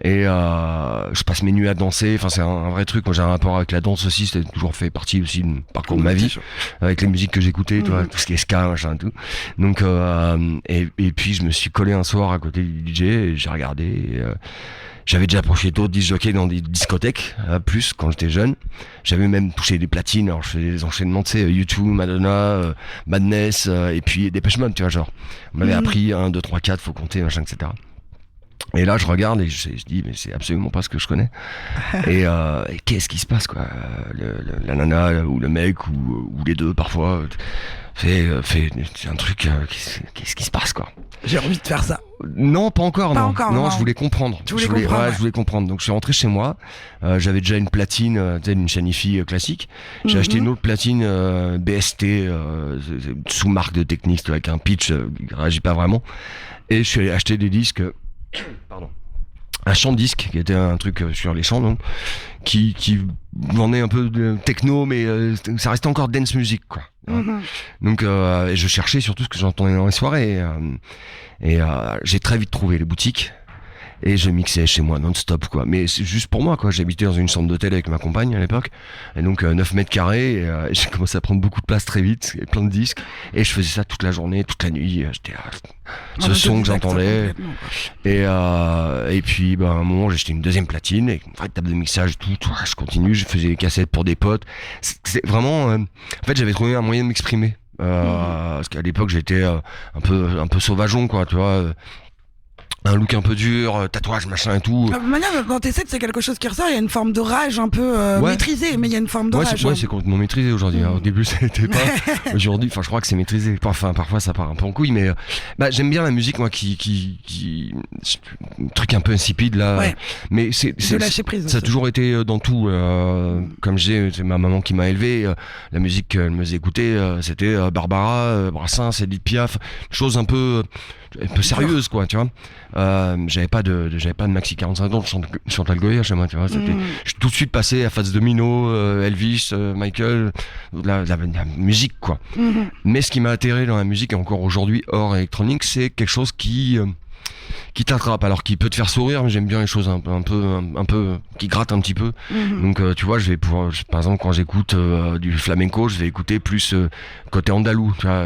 Et je passe mes nuits à danser, enfin c'est un vrai truc. Moi j'ai un rapport avec la danse aussi, c'était toujours fait partie aussi du parcours de ma vie, avec les musiques que j'écoutais, tu vois, tout ce qui est ska, machin, tout. Donc et puis je me suis collé un soir à côté du DJ et j'ai regardé. J'avais déjà approché d'autres disc-jockeys dans des discothèques, plus quand j'étais jeune. J'avais même touché des platines, alors je faisais des enchaînements, tu sais, U2, Madonna, Madness, et puis Depeche Mode, tu vois, genre. On m'avait appris 1, 2, 3, 4, faut compter, machin, etc. Et là, je regarde et je dis, mais c'est absolument pas ce que je connais. Et qu'est-ce qui se passe, quoi? La nana, ou le mec, ou les deux, parfois, fait un truc, qu'est-ce qui se passe, quoi? J'ai envie de faire ça. Non, pas encore, non, je voulais comprendre. Je voulais comprendre. Donc je suis rentré chez moi. J'avais déjà une platine, une Shanifi classique. J'ai acheté une autre platine BST sous marque de Technics avec un pitch qui réagit pas vraiment. Et je suis allé acheter des disques. Pardon. Un champ de disque qui était un truc sur les champs, donc qui vendait un peu de techno, mais ça restait encore dance music, quoi. Donc je cherchais surtout ce que j'entendais dans les soirées, et j'ai très vite trouvé les boutiques et je mixais chez moi non-stop, quoi. Mais c'est juste pour moi, quoi. J'habitais dans une chambre d'hôtel avec ma compagne à l'époque, et donc 9 mètres carrés, et j'ai commencé à prendre beaucoup de place très vite, et plein de disques, et je faisais ça toute la journée, toute la nuit. J'étais ce son que j'entendais, et puis à un moment j'ai acheté une deuxième platine avec une vraie table de mixage, tout. Je continue, je faisais des cassettes pour des potes. C'est vraiment en fait j'avais trouvé un moyen de m'exprimer, parce qu'à l'époque j'étais un peu sauvageon, quoi, tu vois. un look un peu dur, tatouage, machin et tout. De manière, quand t'essaies, c'est quelque chose qui ressort, il y a une forme de rage un peu maîtrisée, mais il y a une forme de rage. Ouais, c'est complètement maîtrisé aujourd'hui. Au début, ça n'était pas. Aujourd'hui, je crois que c'est maîtrisé. Enfin, parfois, ça part un peu en couille, mais j'aime bien la musique, moi, qui truc un peu insipide là. Ouais. Mais c'est lâcher prise. Ça a toujours été dans tout. Comme je dis, c'est ma maman qui m'a élevé. La musique qu'elle me faisait écouter, c'était Barbara, Brassens, Edith Piaf, choses un peu sérieuse, quoi, tu vois. J'avais pas de maxi 45 ans de Chantal Goya chez moi, tu vois. Je suis tout de suite passé à Fats Domino, Elvis, Michael, la musique, quoi. Mais ce qui m'a atterré dans la musique, et encore aujourd'hui hors électronique, c'est quelque chose qui t'attrape, alors qui peut te faire sourire, mais j'aime bien les choses un peu qui grattent un petit peu. Donc tu vois, par exemple, quand j'écoute du flamenco, je vais écouter plus côté andalou, tu vois,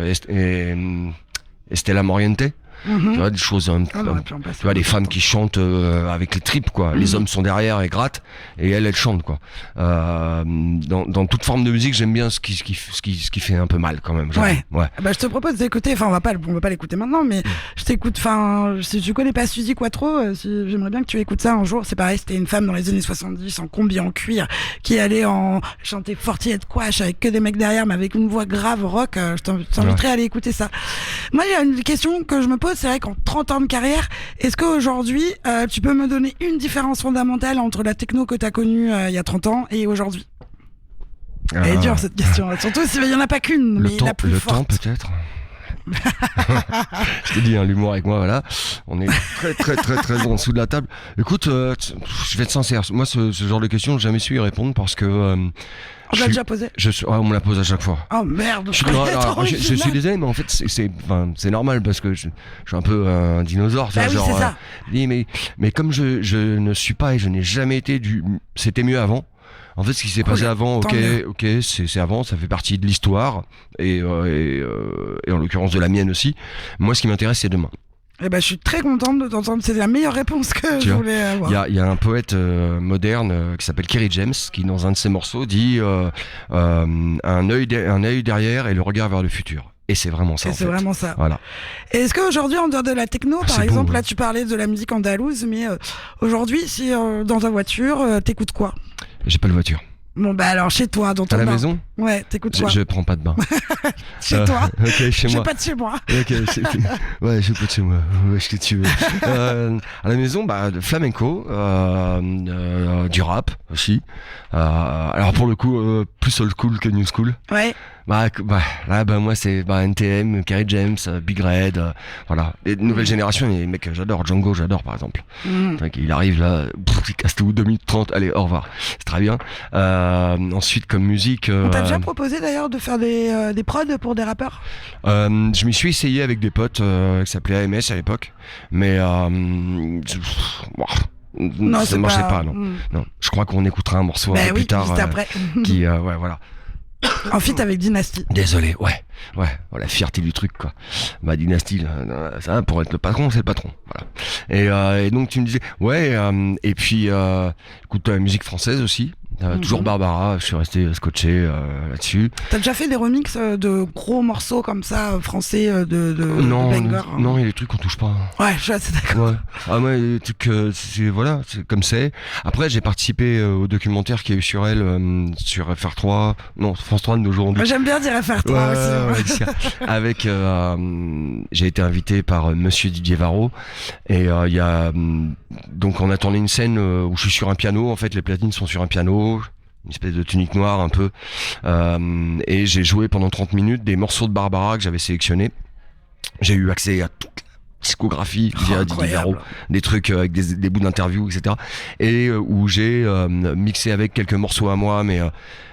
Estela Moriente. Tu vois, des choses tu vois, des femmes qui chantent avec les tripes, quoi. Les hommes sont derrière et grattent, et elle chante, quoi. Dans toute forme de musique, j'aime bien ce qui fait un peu mal, quand même. Ouais. Je te propose d'écouter, enfin on va pas l'écouter maintenant, mais je t'écoute, enfin si tu connais pas Suzy Quatro, j'aimerais bien que tu écoutes ça un jour. C'est pareil, c'était une femme dans les années 70 en combi en cuir qui allait chanter Forty Head Quash avec que des mecs derrière, mais avec une voix grave rock. Je t'inviterais à aller écouter ça. Moi, il y a une question que je me pose, c'est vrai qu'en 30 ans de carrière, est-ce qu'aujourd'hui, tu peux me donner une différence fondamentale entre la techno que tu as connue il y a 30 ans et aujourd'hui? Elle est dure cette question, surtout s'il n'y en a pas qu'une, mais la plus forte. Le temps peut-être. Je te dis, l'humour avec moi, voilà. On est très en dessous de la table. Écoute, je vais être sincère. Moi, ce genre de questions, j'ai jamais su y répondre parce que. On l'a déjà posé. On me la pose à chaque fois. Oh merde. Je suis désolé, mais en fait c'est normal parce que je suis un peu un dinosaure. Bah oui, c'est ça. Mais comme je ne suis pas et je n'ai jamais été c'était mieux avant. En fait, ce qui s'est passé avant, ok, c'est avant, ça fait partie de l'histoire et en l'occurrence de la mienne aussi. Moi, ce qui m'intéresse, c'est demain. Eh ben, je suis très contente de t'entendre. C'est la meilleure réponse que je voulais avoir. Il y a un poète moderne qui s'appelle Kerry James qui, dans un de ses morceaux, dit un œil derrière et le regard vers le futur. Et c'est vraiment ça. C'est vraiment ça. Voilà. Et est-ce qu'aujourd'hui, en dehors de la techno, par exemple, là, tu parlais de la musique andalouse, mais aujourd'hui, si dans ta voiture, t'écoutes quoi? J'ai pas de voiture. Bon, bah alors, chez toi, dans ton bain. À la maison? Ouais, t'écoutes quoi? Je prends pas de bain. Chez toi? Ok, chez moi. Pas de chez moi. Ok, ouais, j'ai pas de chez moi. Ouais, ce que tu veux. À la maison, de flamenco, du rap aussi. Alors pour le coup, plus old school que new school. Ouais. Moi c'est NTM, Kerry James, Big Red, voilà. Les nouvelles générations, les mecs j'adore, Django j'adore par exemple. Il arrive là, il casse tout, 2 minutes 30, allez au revoir. C'est très bien. Ensuite comme musique... On t'a déjà proposé d'ailleurs de faire des prods pour des rappeurs? Je m'y suis essayé avec des potes qui s'appelaient AMS à l'époque, mais... non, ça ne marchait pas, non. Non. Je crois qu'on écoutera un morceau un peu plus tard. Juste après. Ouais, voilà. En feat avec Dynasty. Désolé, ouais, la fierté du truc, quoi. Dynasty, ça, pour être le patron, c'est le patron, voilà. Et donc tu me disais, et puis, écoute, la musique française aussi. Toujours Barbara, je suis resté scotché là-dessus. T'as déjà fait des remixes de gros morceaux comme ça, français, de banger? Non, il y a des trucs qu'on touche pas. Ouais, je suis assez d'accord. Ouais, les trucs, c'est comme c'est. Après, j'ai participé au documentaire qu'il y a eu sur elle, sur FR3, non, France 3 de nos jours. J'aime bien dire FR3 aussi. Avec, j'ai été invité par Monsieur Didier Varro, et il y a, donc on a tourné une scène où je suis sur un piano, en fait, les platines sont sur un piano, une espèce de tunique noire un peu, et j'ai joué pendant 30 minutes des morceaux de Barbara que j'avais sélectionnés. J'ai eu accès à toute la discographie Didier Varro, des trucs avec des bouts d'interviews, etc. Et où j'ai mixé avec quelques morceaux à moi, mais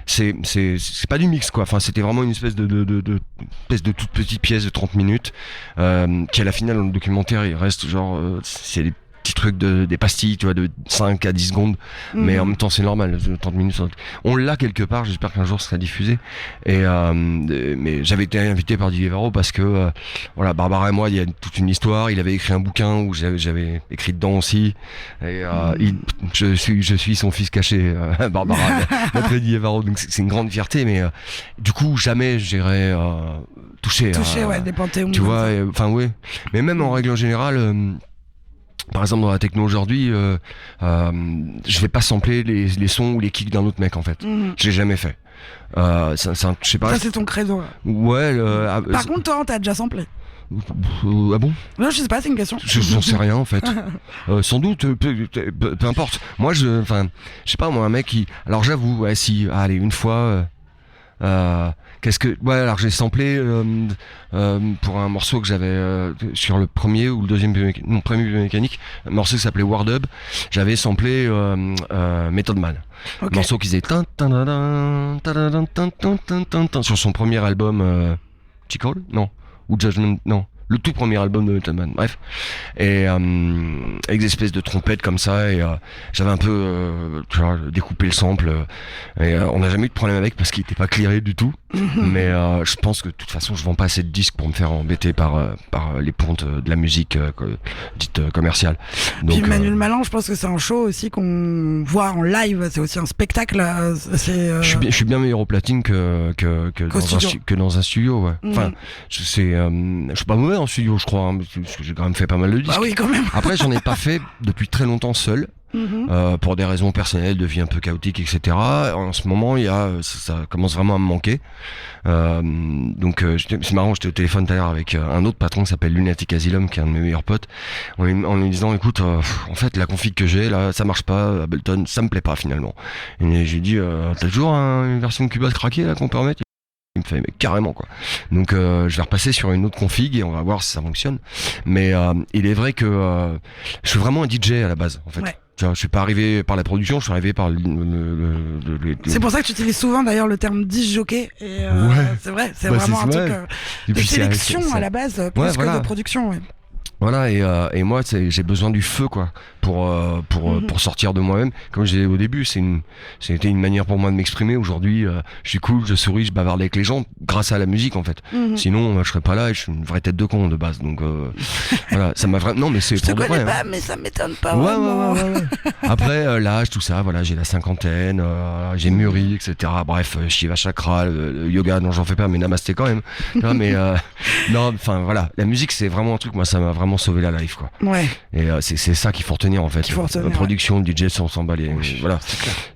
c'est pas du mix, quoi. Enfin, c'était vraiment une espèce de toute petite pièce de 30 minutes qui, à la finale, dans le documentaire, il reste genre c'est des petits trucs des pastilles, tu vois, de 5 à 10 secondes, mais en même temps c'est normal, 30 minutes on l'a quelque part, j'espère qu'un jour ça sera diffusé. Mais j'avais été invité par Didier Varro parce que Barbara et moi, il y a toute une histoire. Il avait écrit un bouquin où j'avais écrit dedans aussi, et je suis son fils caché, Barbara, d'après Didier Varro, donc c'est une grande fierté, mais du coup jamais j'irai toucher des panthéons, tu vois, mais même en règle générale, par exemple dans la techno aujourd'hui, je vais pas sampler les sons ou les kicks d'un autre mec en fait. Je l'ai jamais fait. Je sais pas. Ça c'est ton credo. Ouais. Par contre, toi, t'as déjà samplé. Ah bon? Non, je sais pas, c'est une question. J'en sais rien en fait. Sans doute, peu importe. Moi, je sais pas, moi, un mec qui. Alors j'avoue, ouais, si, allez, une fois. Qu'est-ce que. Ouais, alors j'ai samplé pour un morceau que j'avais sur le premier ou le deuxième premier biomécanique, un morceau qui s'appelait Word Up. J'avais samplé Method Man. Okay. Un morceau qui faisait sur son premier album Tickle? Non. Ou Judgment? Non. Le tout premier album de Method Man, bref, et avec des espèces de trompettes comme ça, et j'avais un peu découpé le sample, et on n'a jamais eu de problème avec parce qu'il était pas clearé du tout, mais je pense que de toute façon je vends pas assez de disques pour me faire embêter par les pontes de la musique dite commerciale. Donc, puis Manuel Malin, je pense que c'est un show aussi qu'on voit en live, c'est aussi un spectacle. Je suis bien meilleur au platine que dans un studio, ouais. Enfin, je suis pas mauvais en studio, je crois, hein, parce que j'ai quand même fait pas mal de disques. Bah oui, quand même. Après, j'en ai pas fait depuis très longtemps seul. Pour des raisons personnelles, de vie un peu chaotique, etc. En ce moment, ça commence vraiment à me manquer. Donc, c'est marrant, j'étais au téléphone tout à l'heure avec un autre patron qui s'appelle Lunatic Asylum, qui est un de mes meilleurs potes, en lui disant, écoute, en fait, la config que j'ai là, ça marche pas, Ableton, ça me plaît pas finalement. Et je lui dis, t'as toujours une version Cubase craquée là qu'on peut remettre? Il me fait mais carrément quoi. Donc je vais repasser sur une autre config et on va voir si ça fonctionne. Mais il est vrai que je suis vraiment un DJ à la base en fait. Ouais. Tu vois, je suis pas arrivé par la production, je suis arrivé par C'est pour ça que tu utilises souvent d'ailleurs le terme disc jockey. Et c'est vrai, c'est vraiment un truc de sélection à la base plus que de production. Ouais. Voilà, et moi j'ai besoin du feu quoi pour sortir de moi-même. Comme je disais au début, c'était une manière pour moi de m'exprimer. Aujourd'hui, je suis cool, je souris, je bavarde avec les gens grâce à la musique en fait. Sinon, je serais pas là et je suis une vraie tête de con de base. Donc voilà, ça m'a vraiment. Non, mais c'est pour de vrai. Pas, mais ça m'étonne pas. Ouais. Après l'âge, tout ça, voilà, j'ai la cinquantaine, j'ai mûri, etc. Bref, Shiva Chakra, le yoga, non, j'en fais pas, mais namasté quand même. Non, mais non, enfin voilà, la musique c'est vraiment un truc. Moi, ça m'a vraiment sauvé la life quoi. Ouais. Et c'est ça qu'il faut retenir en fait. La production, le DJ, on s'en bat les. Voilà.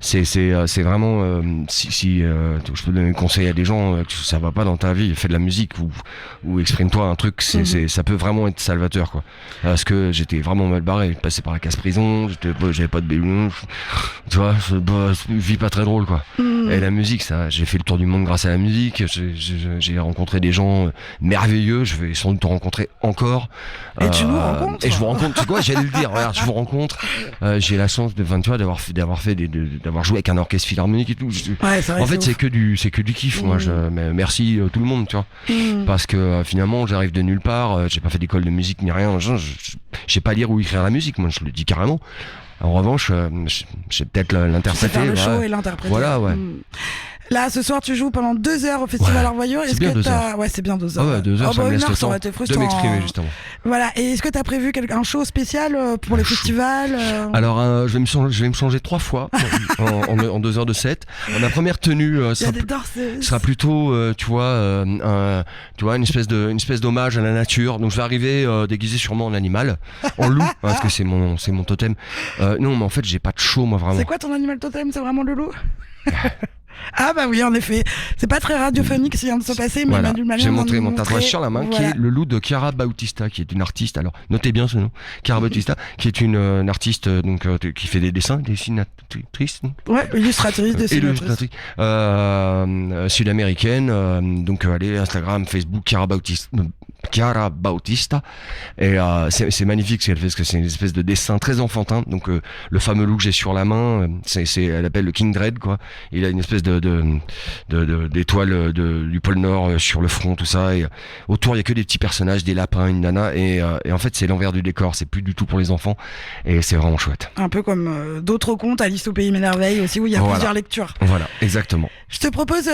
C'est vraiment si je peux donner un conseil à des gens que ça va pas dans ta vie, fais de la musique ou exprime-toi un truc. Ça peut vraiment être salvateur quoi. Parce que j'étais vraiment mal barré, je passais par la casse-prison, j'avais pas de bébé, tu vois, une vie pas très drôle quoi. Et la musique, ça, j'ai fait le tour du monde grâce à la musique. J'ai rencontré des gens merveilleux. Je vais sans doute en rencontrer encore. Et tu nous rencontres? Et je vous rencontre. Tu sais quoi, j'allais le dire. Regarde, je vous rencontre. J'ai la chance d'avoir joué avec un orchestre philharmonique et tout. En fait, c'est que du kiff. Moi, mais merci tout le monde, tu vois. Parce que finalement, j'arrive de nulle part. J'ai pas fait d'école de musique ni rien. Je sais pas lire ou écrire la musique. Moi, je le dis carrément. En revanche, j'ai peut-être l'interpréter. Faire le show et l'interpréter. Voilà, ouais. Là, ce soir, tu joues pendant 2 heures au Festival Arvoyeur. C'est bien 2 heures. Ouais, c'est bien 2 heures. Ah ouais, 2 heures, ça me laisse le temps de m'exprimer, justement. Voilà. Et est-ce que tu as prévu un show spécial pour les festivals Alors, je vais me changer 3 fois en 2 heures de set. Ma première tenue sera plutôt, tu vois, une espèce d'hommage à la nature. Donc, je vais arriver déguisé sûrement en animal, en loup, parce que c'est mon totem. Non, mais en fait, j'ai pas de show, moi, vraiment. C'est quoi ton animal totem? C'est vraiment le loup? Ah bah oui, en effet, c'est pas très radiophonique ce qui vient de se passer, mais voilà. Manuel Malin j'ai montré mon tatouage sur la main, qui est le loup de Chiara Bautista, qui est une artiste. Alors notez bien ce nom, Chiara Bautista, qui est une artiste qui fait des dessinatrice. Ouais, illustratrice, dessinatrice. Sud-américaine. Donc allez, Instagram, Facebook, Chiara Bautista. Et c'est magnifique ce qu'elle fait, parce que c'est une espèce de dessin très enfantin. Donc le fameux loup que j'ai sur la main, elle appelle le King Dread quoi. Il a une espèce d'étoile du pôle Nord sur le front, tout ça, et autour il y a que des petits personnages, des lapins, une nana, et en fait c'est l'envers du décor, c'est plus du tout pour les enfants, et c'est vraiment chouette. Un peu comme d'autres contes, Alice au Pays Merveilles aussi, où il y a plusieurs lectures. Voilà, exactement. Je te propose,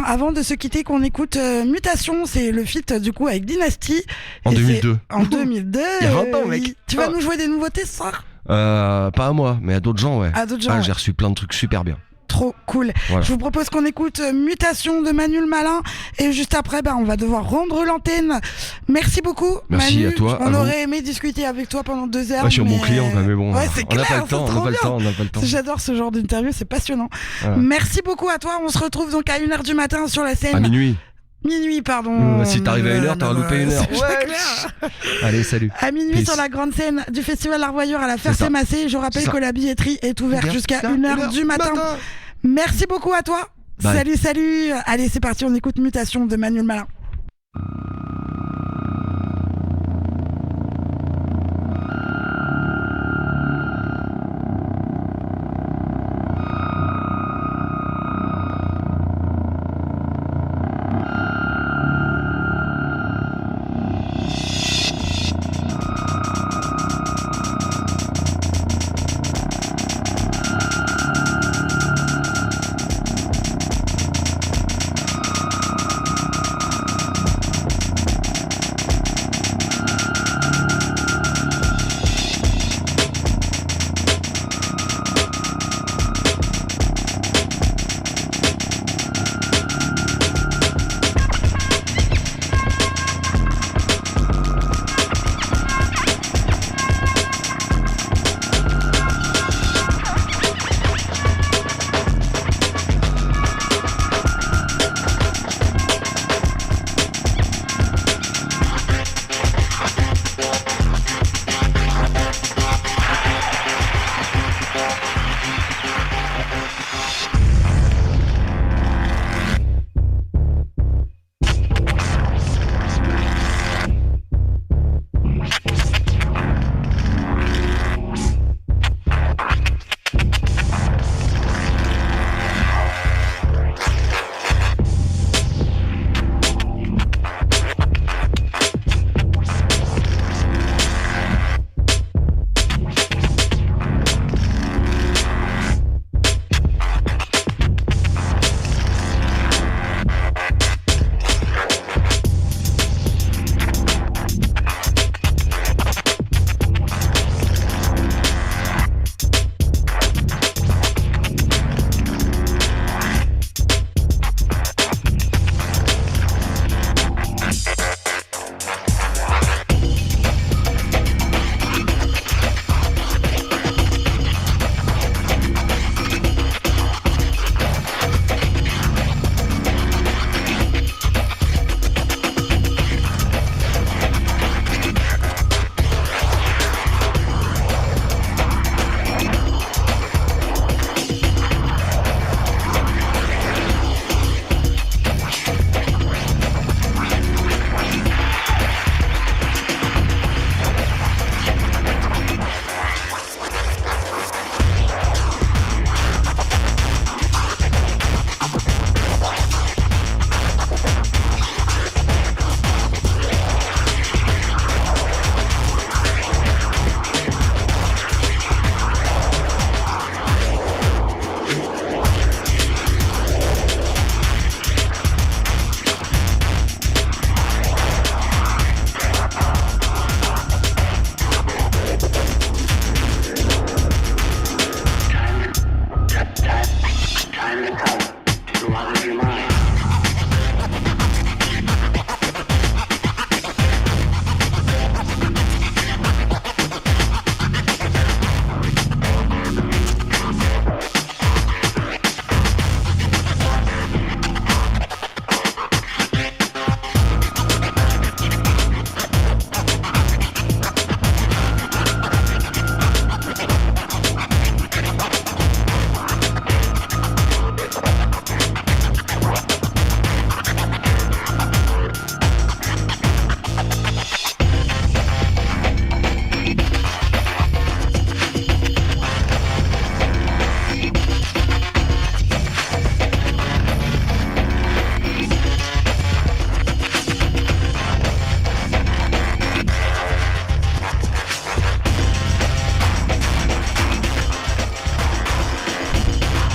avant de se quitter, qu'on écoute Mutation, c'est le feat du coup avec Dynasty. En 2002. En 2002. Il y a 20 ans, mec. Tu vas nous jouer des nouveautés ce soir? Pas à moi, mais à d'autres gens, ouais. À d'autres gens. J'ai reçu plein de trucs super bien. trop cool. Voilà. Je vous propose qu'on écoute Mutation de Manu le Malin et juste après, on va devoir rendre l'antenne. Merci beaucoup, Merci Manu. à toi. On aurait aimé discuter avec toi pendant 2 heures. Je suis mon client, mais bon, ouais, c'est on n'a clair, pas le temps, c'est on n'a trop pas le bien. temps, on n'a pas le temps. J'adore ce genre d'interview, c'est passionnant. Voilà. Merci beaucoup à toi. On se retrouve donc à 1h du matin sur la scène. À minuit. Minuit, pardon. Si t'arrives à 1h, t'auras loupé 1h. Ouais, clair. Allez, salut. À minuit Peace. sur la grande scène du Festival L'Arvoyeur à la C'est ça. Ferté-Massé. Je rappelle C'est ça. que la billetterie est ouverte jusqu'à 1h du matin. Merci beaucoup à toi. Bye. Salut. Allez, c'est parti, on écoute Mutation de Manu le Malin.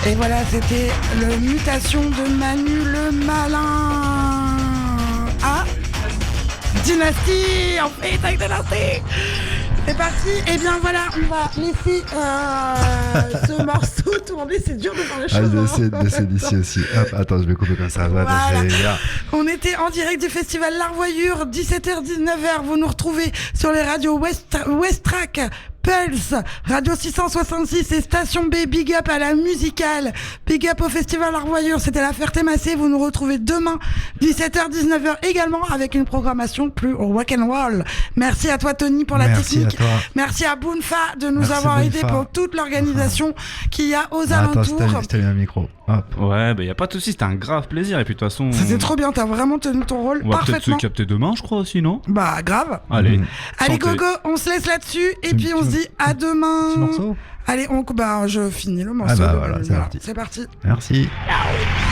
Et voilà, c'était le Mutation de Manu le Malin. Ah, Dynasty, on fait avec Dynasty. C'est parti. Et bien voilà, on va laisser ce morceau tourner. C'est dur de faire les choses. Ah, j'essaie d'ici aussi. Hop, attends, je vais couper comme ça. Voilà. On était en direct du festival L'Arvoyure, 17h-19h. Vous nous retrouvez sur les radios Westrack, Pulse, Radio 666 et Station B. Big up à la musicale. Big up au festival L'Arvoyure. C'était la Ferté-Massé. Vous nous retrouvez demain, 17h-19h également avec une programmation plus rock'n'roll. Merci à toi, Tony, pour la technique. À toi. Merci à Bounfa de nous avoir aidés pour toute l'organisation qu'il y a aux alentours. Attends, je t'ai mis un micro. Hop. Ouais, bah y a pas de soucis, c'était un grave plaisir. Et puis de toute façon. C'était trop bien, t'as vraiment tenu ton rôle on va parfaitement. peut-être se capter demain, je crois aussi, non? Bah, grave. Allez. Allez, gogo, on se laisse là-dessus. Et puis on se dit à demain. Petit morceau. Allez, je finis le morceau. Ah bah voilà, c'est parti. C'est parti. Merci. Ciao.